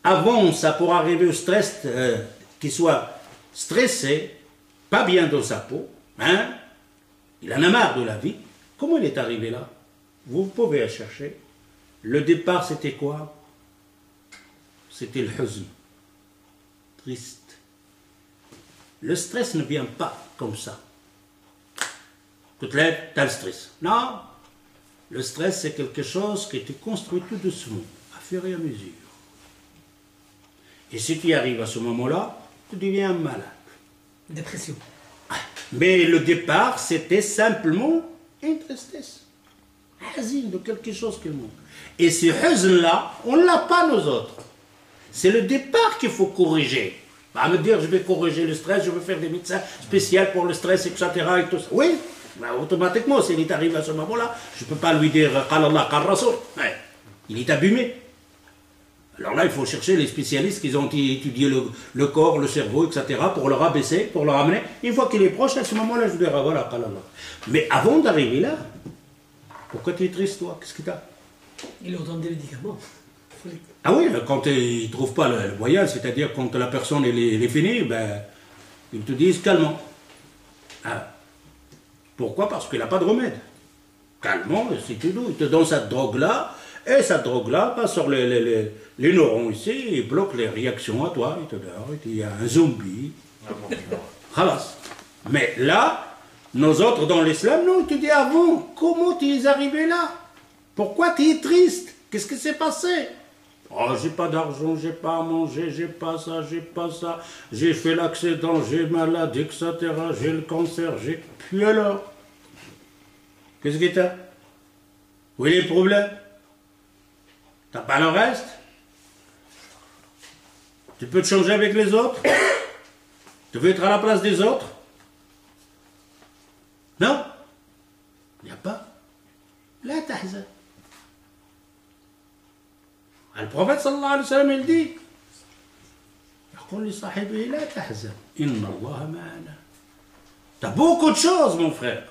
Avant ça, pour arriver au stress, qu'il soit stressé, pas bien dans sa peau, hein, il en a marre de la vie. Comment il est arrivé là? Vous pouvez la chercher. Le départ, c'était quoi? C'était le huzn. Triste. Le stress ne vient pas comme ça. Tu te lèves, tu as le stress. Non. Le stress, c'est quelque chose que tu construis tout doucement, à fur et à mesure. Et si tu y arrives à ce moment-là, tu deviens malade. Dépression. Mais le départ, c'était simplement une tristesse. Hazine de quelque chose qui manque. Et ce hazine-là, on ne l'a pas nous autres. C'est le départ qu'il faut corriger. Pas me dire, je vais corriger le stress, je vais faire des médecins spéciaux pour le stress, etc. Et tout ça. Oui, ben, automatiquement, s'il est arrivé à ce moment-là, je ne peux pas lui dire « Qal Allah, qal Rasoul ». Il est abîmé. Alors là, il faut chercher les spécialistes qui ont étudié le corps, le cerveau, etc., pour le rabaisser, pour le ramener. Une fois qu'il est proche, à ce moment-là, je dirai, voilà, qal Allah. Mais avant d'arriver là, pourquoi tu es triste, toi? Qu'est-ce que tu as? Il leur donne des médicaments. Ah oui, quand ils ne trouvent pas le voyage, c'est-à-dire quand la personne elle est finie, ben, ils te disent calmement. Ah. Pourquoi? Parce qu'il n'a pas de remède. Calmement, c'est tout doux. Il te donne cette drogue-là, et cette drogue-là passe sur les neurones ici, et bloque les réactions à toi. Il te dit, il y a un zombie. Khalas. Mais là, nous autres dans l'islam, non, il te dit avant, comment tu es arrivé là? Pourquoi tu es triste? Qu'est-ce qui s'est passé? Oh, j'ai pas d'argent, j'ai pas à manger, j'ai pas ça, j'ai fait l'accident, j'ai malade, etc., j'ai le cancer, j'ai... Puis alors? Qu'est-ce que t'as? Où est le problème? T'as pas le reste? Tu peux te changer avec les autres? Tu veux être à la place des autres? Non? Il n'y a pas. La tahzan. Le prophète sallallahu alayhi wa sallam, il dit, t'as beaucoup de choses, mon frère.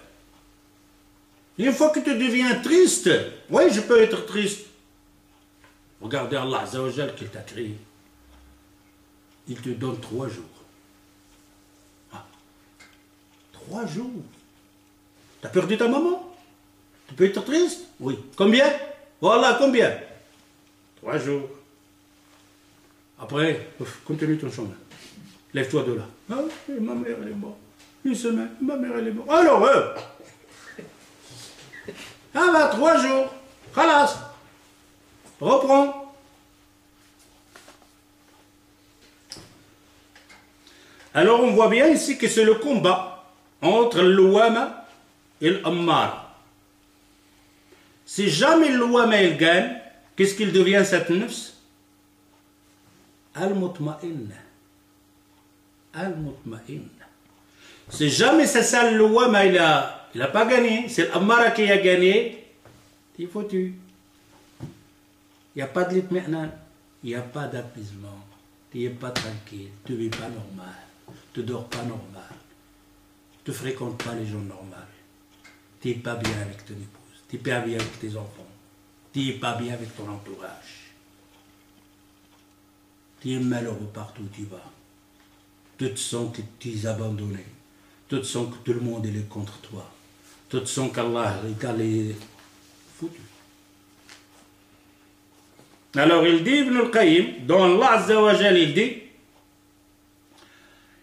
Une fois que tu deviens triste, oui, je peux être triste. Regardez Allah Azza wa Jal qui t'a créé. Il te donne 3 jours. 3 jours. T'as perdu ta maman? Tu peux être triste? Oui. Combien? Voilà, combien? 3 jours. Après, continue ton chemin. Lève-toi de là. Ah, ma mère, elle est morte. 1 semaine, ma mère, elle est morte. Alors, ah bah, 3 jours. Khalas. Reprends. Alors, on voit bien ici que c'est le combat entre l'ouama et l'ammar. Si jamais l'ouama, il gagne, qu'est-ce qu'il devient cette nefs? Al-mutma'inna. Al-mutma'inna. Si jamais c'est ça le ouama, il a pas gagné, c'est l'ammara qui a gagné, il est foutu. Il n'y a pas de litmi'nan, il n'y a pas d'apaisement, tu n'es pas tranquille, tu ne vis pas normal, tu ne dors pas normal, tu ne fréquentes pas les gens normaux, tu n'es pas bien avec ton épouse, tu n'es pas bien avec tes enfants, tu n'es pas bien avec ton entourage, tu es malheureux partout où tu vas. Tu te sens que tu es abandonné. Tu te sens que tout le monde est contre toi. Tu te sens qu'Allah est foutu. Alors il dit, Ibn al-Qayyim, dans Allah Azza wa Jal, il dit,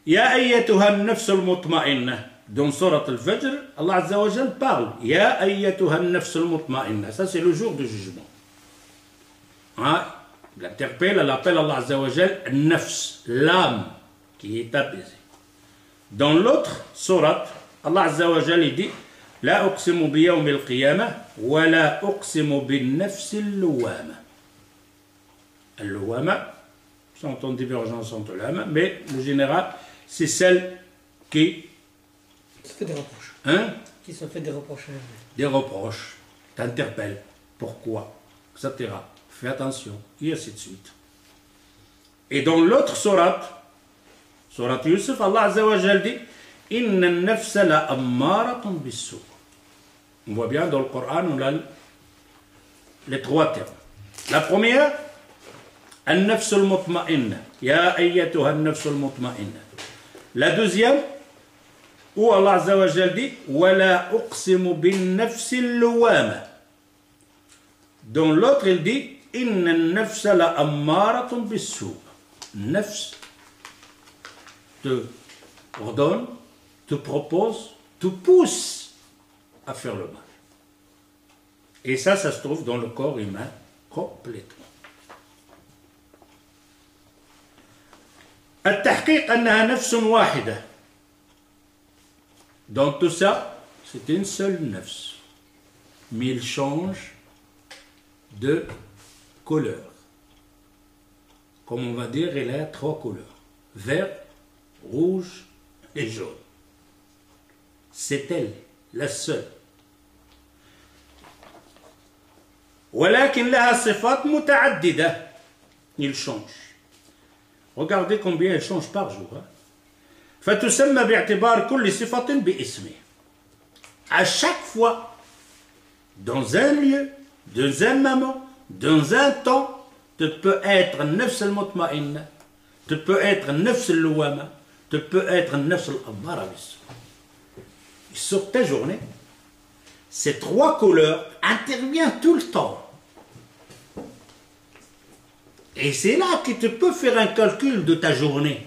Ya ayyatuha an-nafs al-mutma'inna. Dans Surat al-Fajr, Allah Azza wa Jal parle, Ya ayyatuha an-nafs al-mutma'inna. Ça c'est le jour du jugement. Hein? Il interpelle, elle appelle Allah Azza wa Jal, Nafs, l'âme qui est apaisée. Dans l'autre surat, Allah Azza wa Jal dit, La uqsimu bi yawm al-qiyamah, wa la uqsimu bin nafs al-lawwama. Al-lawwama, sont en divergence entre l'âme, mais le général, c'est celle qui se fait des reproches. Hein? Qui se fait des reproches. Des reproches, t'interpelle, pourquoi, etc. Fais attention, et ainsi de suite. Et dans l'autre surat, surat Yusuf, Allah Azza wa Jal dit, Inna an-nafsa la ammaratun bis-su'. On voit bien dans le Coran, on a les trois termes. La première, An-nafs al-mutma'inna. Ya ayyatuha an-nafs al-mutma'inna. La deuxième, où Allah Azza wa Jal dit, Wa la uqsimu bin nafs al-lawwama. Dans l'autre, il dit, Inna an-nafsa la ammaratun bis-su'. Nafs te ordonne, te propose, te pousse à faire le mal. Et ça se trouve dans le corps humain complètement. التحقيق أنها نفس واحدة. Dans tout ça, c'est une seule nafs. Mais il change de couleur. Comme on va dire, elle a trois couleurs. Vert, rouge et jaune. C'est elle, la seule. ولكن لها صفات متعددة. Il change. Regardez combien elle change par jour. فتسمى باعتبار كل صفة باسمه. À chaque fois, dans un lieu, dans un moment, dans un temps, tu peux être nafs al-mutma'inna, tu peux être nafs al-lawwama, tu peux être nafs al-ammara bis-su'. Sur ta journée, ces trois couleurs interviennent tout le temps. Et c'est là que tu peux faire un calcul de ta journée.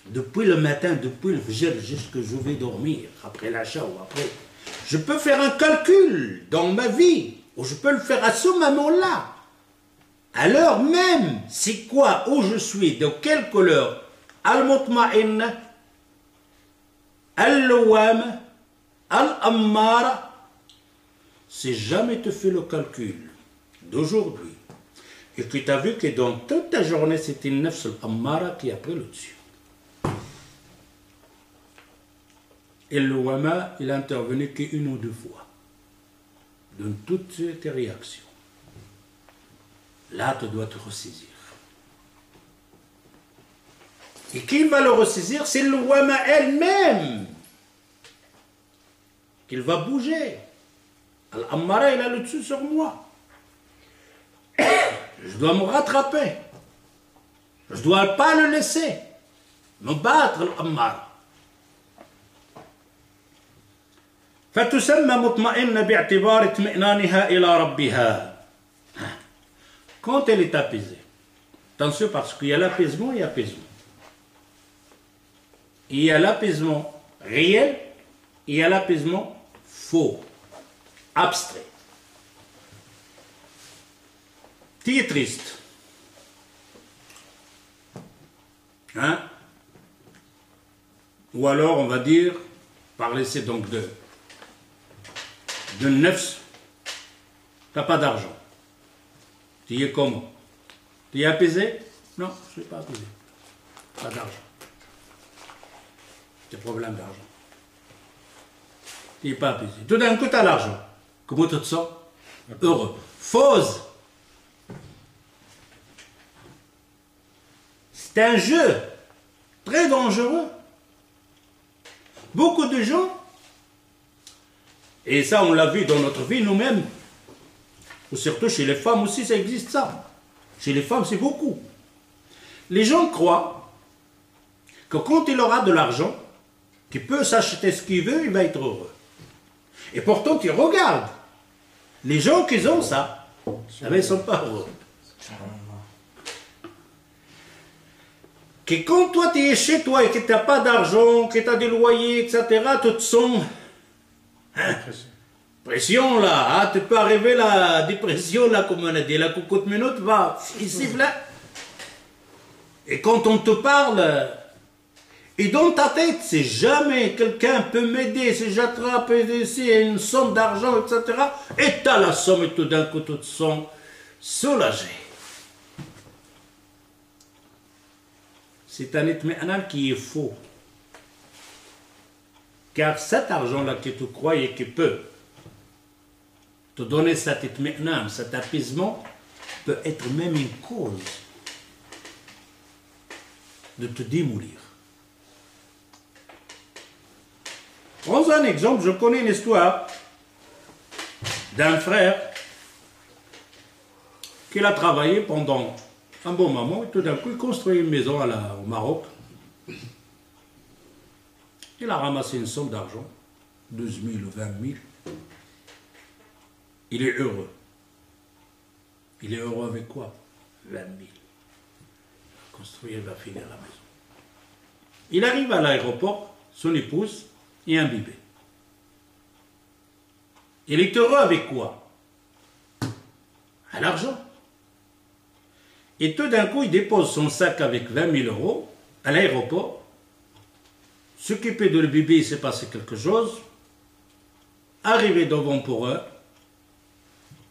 Depuis le matin, depuis le fajr, jusqu'à je vais dormir, après l'achat ou après. Je peux faire un calcul dans ma vie, ou je peux le faire à ce moment-là. À l'heure même, c'est quoi, où je suis, de quelle couleur? Al-mutma'inna, al-lawwama, al-ammara. Si jamais tu fais le calcul d'aujourd'hui, et que tu as vu que dans toute ta journée, c'est une nafs al-ammara qui a pris le dessus. Et le wama, il a intervenu qu'une ou deux fois dans toutes tes réactions. Là, tu dois te ressaisir. Et qui va le ressaisir? C'est le wama elle-même qu'il va bouger. Al-ammara, il a le dessus sur moi. Je dois me rattraper. Je ne dois pas le laisser me battre, Al-Ammar. فتسمى مطمئنة باعتبار اطمئنانها إلى ربها. Quand elle est apaisée, attention parce qu'il y a l'apaisement et l'apaisement. Il y a l'apaisement réel et il y a l'apaisement faux, abstrait. Tu es triste. Hein? Ou alors on va dire, par laisser donc de nefs, tu n'as pas d'argent. Tu es comment? Tu es apaisé? Non, je ne suis pas apaisé. Pas d'argent. Des problèmes d'argent. Tu n'es pas apaisé. Tout d'un coup, tu as l'argent. Comment tu te sens? Heureux. Fausse. C'est un jeu très dangereux. Beaucoup de gens, et ça on l'a vu dans notre vie nous-mêmes, ou surtout chez les femmes aussi ça existe ça. Chez les femmes c'est beaucoup. Les gens croient que quand il aura de l'argent, qu'il peut s'acheter ce qu'il veut, il va être heureux. Et pourtant, tu regardes, les gens qui ont ça, ils ne sont pas heureux. Que quand toi tu es chez toi et que tu n'as pas d'argent, que tu as des loyers, etc., tu te sens pression là, hein, tu peux arriver la dépression là, comme on a dit, la coucoute minute va ici là. Et quand on te parle, et dans ta tête, c'est jamais quelqu'un peut m'aider, si j'attrape ici une somme d'argent, etc., et tu as la somme et tout d'un coup tu te sens soulagé. C'est un itmi'nan qui est faux. Car cet argent-là que tu crois et qui peut te donner cet itmi'nan, cet apaisement, peut être même une cause de te démolir. Prends un exemple, je connais une histoire d'un frère qui a travaillé pendant un bon moment, et tout d'un coup, il construit une maison au Maroc. Il a ramassé une somme d'argent, 12 000 ou 20 000. Il est heureux. Il est heureux avec quoi? 20 000. Il va construire, il va finir la maison. Il arrive à l'aéroport, son épouse et un bébé. Il est heureux avec quoi? À l'argent. Et tout d'un coup, il dépose son sac avec 20 000 euros à l'aéroport. S'occuper de le bébé, il s'est passé quelque chose. Arrivé devant pour eux,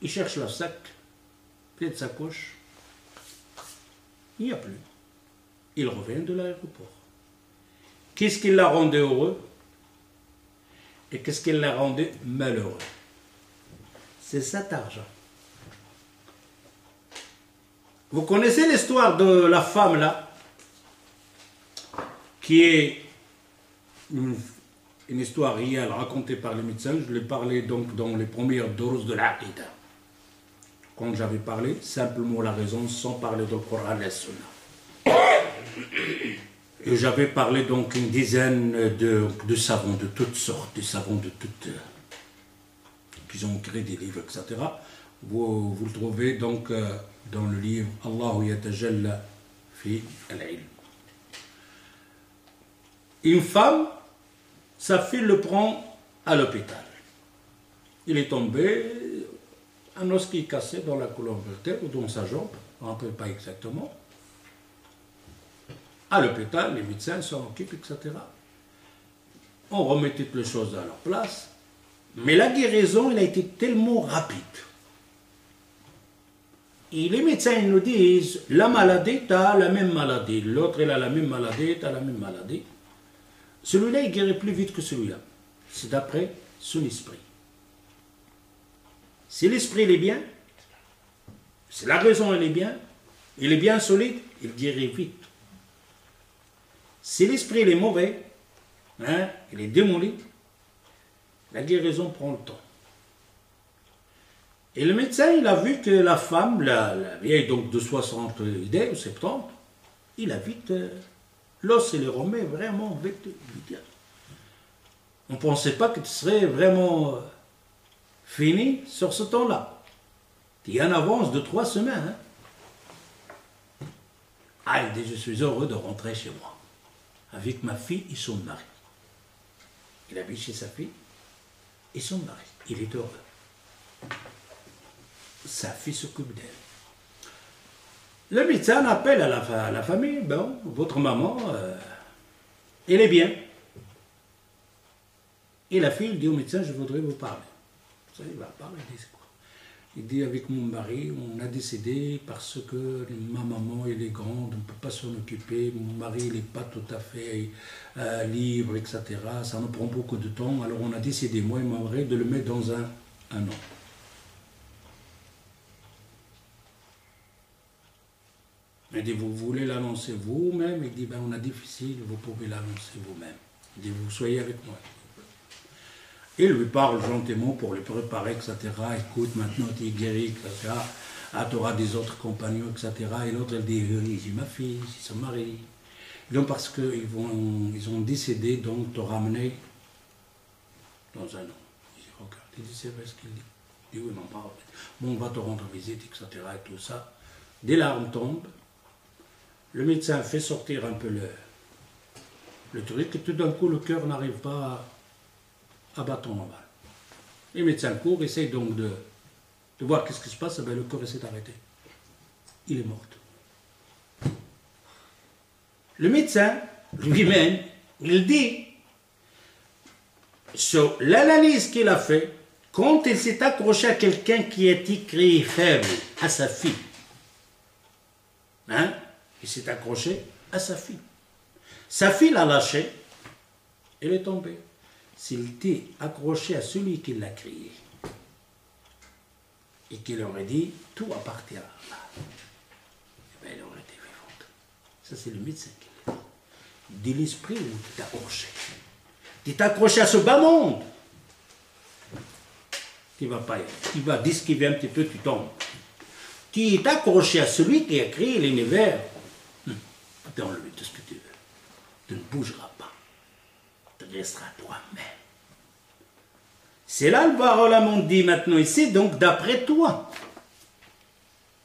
il cherche le sac, plein de sacoche. Il n'y a plus. Il revient de l'aéroport. Qu'est-ce qui l'a rendu heureux? Et qu'est-ce qui l'a rendu malheureux? C'est cet argent. Vous connaissez l'histoire de la femme là, qui est une histoire réelle racontée par les médecins. Je l'ai parlé donc dans les premières doses de l'Aqida. Quand j'avais parlé, simplement la raison, sans parler du Coran et la Sunna. Et j'avais parlé donc une dizaine de savants de toutes sortes, des savants de toutes, qui ont écrit des livres, etc. Vous le trouvez donc dans le livre Allahu yatajalla fi al-ilm. Une femme, sa fille le prend à l'hôpital. Il est tombé, un os qui est cassé dans la colonne vertébrale ou dans sa jambe, on ne sait pas exactement. À l'hôpital, les médecins s'en occupent, etc. On remet toutes les choses à leur place. Mais la guérison, elle a été tellement rapide. Et les médecins ils nous disent, la maladie, tu as la même maladie. L'autre, il a la même maladie, tu as la même maladie. Celui-là, il guérit plus vite que celui-là. C'est d'après son esprit. Si l'esprit il est bien, si la raison elle est bien, il est bien solide, il guérit vite. Si l'esprit il est mauvais, hein, il est démoli, la guérison prend le temps. Et le médecin, il a vu que la femme, la vieille donc de 60 idées ou 70, il a vite, l'os il est remet vraiment vite. On ne pensait pas que tu serais vraiment fini sur ce temps-là. Il y a une avance de 3 semaines. Hein. Ah, il dit, je suis heureux de rentrer chez moi, avec ma fille et son mari. Il habite chez sa fille et son mari. Il est heureux. Sa fille s'occupe d'elle. Le médecin appelle à la famille, bon, votre maman, elle est bien. Et la fille dit au médecin, je voudrais vous parler. Ça, il va parler, il dit, c'est quoi? Il dit, avec mon mari, on a décidé parce que ma maman, elle est grande, on ne peut pas s'en occuper, mon mari, il n'est pas tout à fait libre, etc. Ça nous prend beaucoup de temps, alors on a décidé, moi et mon mari, de le mettre dans un an. Il dit, vous voulez l'annoncer vous-même? Il dit, ben, on a difficile, vous pouvez l'annoncer vous-même. Il dit, vous soyez avec moi. Il lui parle gentiment pour le préparer, etc. Écoute, maintenant tu es guéri, etc. Ah, tu auras des autres compagnons, etc. Et l'autre, elle dit, oui, j'ai ma fille, j'ai son mari. Donc parce qu'ils ils ont décidé donc de te ramener dans un an. Il dit, regarde, il dit, c'est vrai ce qu'il dit. Il dit, oui, mais bon, on va te rendre visite, etc. et tout ça. Des larmes tombent. Le médecin fait sortir un peu le truc, et tout d'un coup, le cœur n'arrive pas à battre normal. Les médecins courent, essayent donc de voir qu'est-ce qui se passe, et bien, le cœur essaie d'arrêter. Il est mort. Le médecin, lui-même, il dit, sur l'analyse qu'il a fait, quand il s'est accroché à quelqu'un qui est écrit faible, à sa fille, hein, il s'est accroché à sa fille. Sa fille l'a lâché, elle est tombée. S'il était accroché à celui qui l'a créé, et qu'il aurait dit, tout appartient à Allah, eh bien, elle aurait été vivante. Ça, c'est le médecin qui l'a dit. De l'esprit où tu t'es accroché. Tu t'es accroché à ce bas monde. Tu ne vas pas y aller. Tu vas d'esquiver un petit peu, tu tombes. Tu t'es accroché à celui qui a créé l'univers. Tu enlevé tout ce que tu veux. Tu ne bougeras pas. Tu resteras toi-même. C'est là le Barolamon dit maintenant ici, donc d'après toi,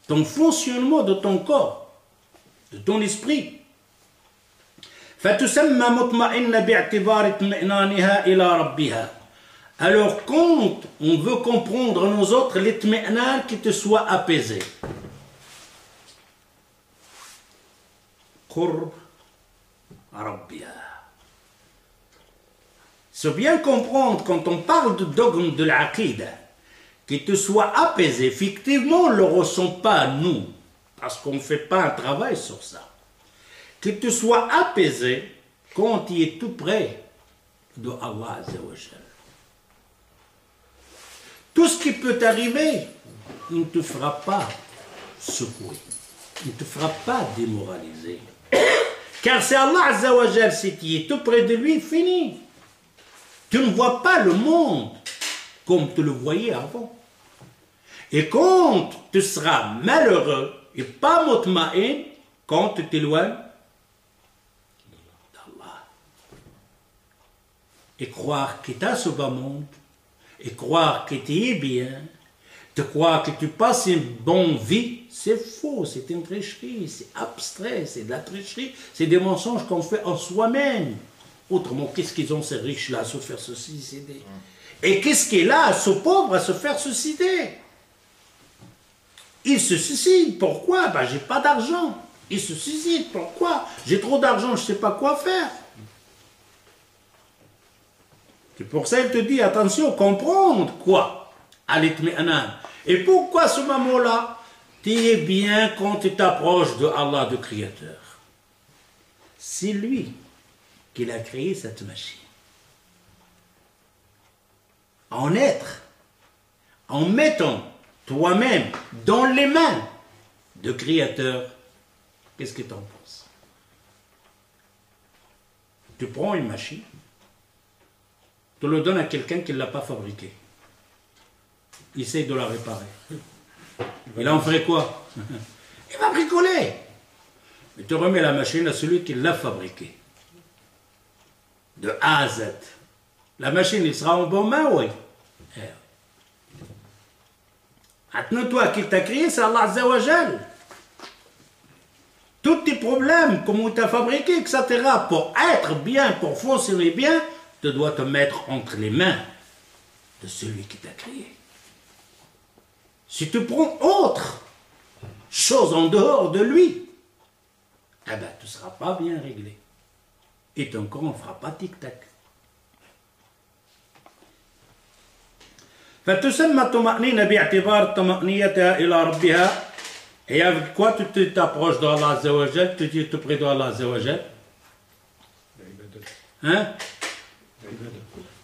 ton fonctionnement de ton corps, de ton esprit. فتسمى مطمئنة باعتبار اطمئنانها إلى ربها. Alors quand on veut comprendre nos autres, l'itmi'nan qui te soit apaisé. قرب ربها. C'est bien comprendre quand on parle de dogme de l'aqida, qu'il te soit apaisé. Effectivement, on ne le ressent pas nous, parce qu'on ne fait pas un travail sur ça. Qu'il te soit apaisé quand tu es tout près de Allah Azza wa Jal. Tout ce qui peut t'arriver ne te fera pas secouer, ne te fera pas démoraliser. Car c'est Allah Azza wa Jal, si tu es tout près de lui, fini. Tu ne vois pas le monde comme tu le voyais avant. Et quand tu seras malheureux et pas mutma'in, quand tu t'éloignes d'Allah. Et croire que tu as ce bas monde, et croire que tu es bien, de croire que tu passes une bonne vie, c'est faux, c'est une tricherie, c'est abstrait, c'est de la tricherie, c'est des mensonges qu'on fait en soi-même. Autrement, qu'est-ce qu'ils ont ces riches-là à se faire se suicider? Et qu'est-ce qu'il a, ce pauvre, à se faire suicider? Il se suicide, pourquoi? Ben, j'ai pas d'argent. Il se suicide, pourquoi? J'ai trop d'argent, je sais pas quoi faire. C'est pour ça qu'il te dit, attention, comprendre quoi? Al-itmi'anan. Et pourquoi ce moment-là? Tu es bien quand tu t'approches de Allah, de Créateur. C'est lui qu'il a créé cette machine. En être, en mettant toi-même dans les mains de Créateur, qu'est-ce que tu en penses? Tu prends une machine, tu le donnes à quelqu'un qui ne l'a pas fabriquée. Il essaie de la réparer. Il en ferait quoi? Il va bricoler. Mais tu remets la machine à celui qui l'a fabriquée. De A à Z. La machine, il sera en bonne main, oui. Maintenant, toi qui t'as créé, c'est Allah Azza wa Jal. Tous tes problèmes, comment tu as fabriqué, etc., pour être bien, pour fonctionner bien, tu dois te mettre entre les mains de celui qui t'a créé. Si tu prends autre chose en dehors de lui, eh bien, tu ne seras pas bien réglé. Et ton corps ne fera pas tic-tac. فتسمى الطمأنينة باعتبار طمأنيتها إلى ربها. Et avec quoi tu t'approches d'Allah Azza wa Jal, tu es tout près d'Allah Azza wa Jal? Hein?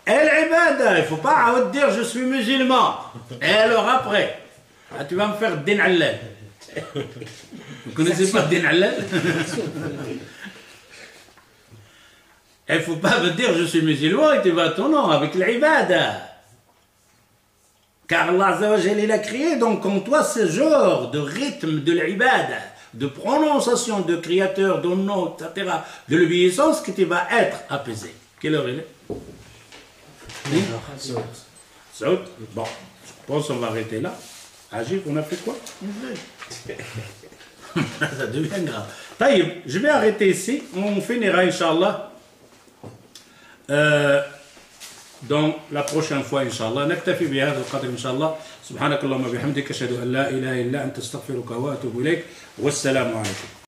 Al-ibada, il ne faut pas dire je suis musulman. Et alors après, tu vas me faire din allal. Vous ne connaissez pas din allal? Il ne faut pas me dire je suis musulman et tu vas ton nom avec l'ibada. Car Allah Azza wa Jal, il a créé donc en toi ce genre de rythme de l'ibada de prononciation de créateur, de nom, etc., de l'obéissance, que tu vas être apaisé. Quelle heure il est? Saoud. Bon, je pense qu'on va arrêter là. Agir, on a fait quoi? Ça devient grave. Taïb, je vais arrêter ici. On finira, Inch'Allah. Donc, la prochaine fois, Inch'Allah. نكتفي بهذا القدر إن شاء الله. سبحانك اللهم وبحمدك أشهد أن لا إله إلا أنت أستغفرك وأتوب إليك والسلام عليكم.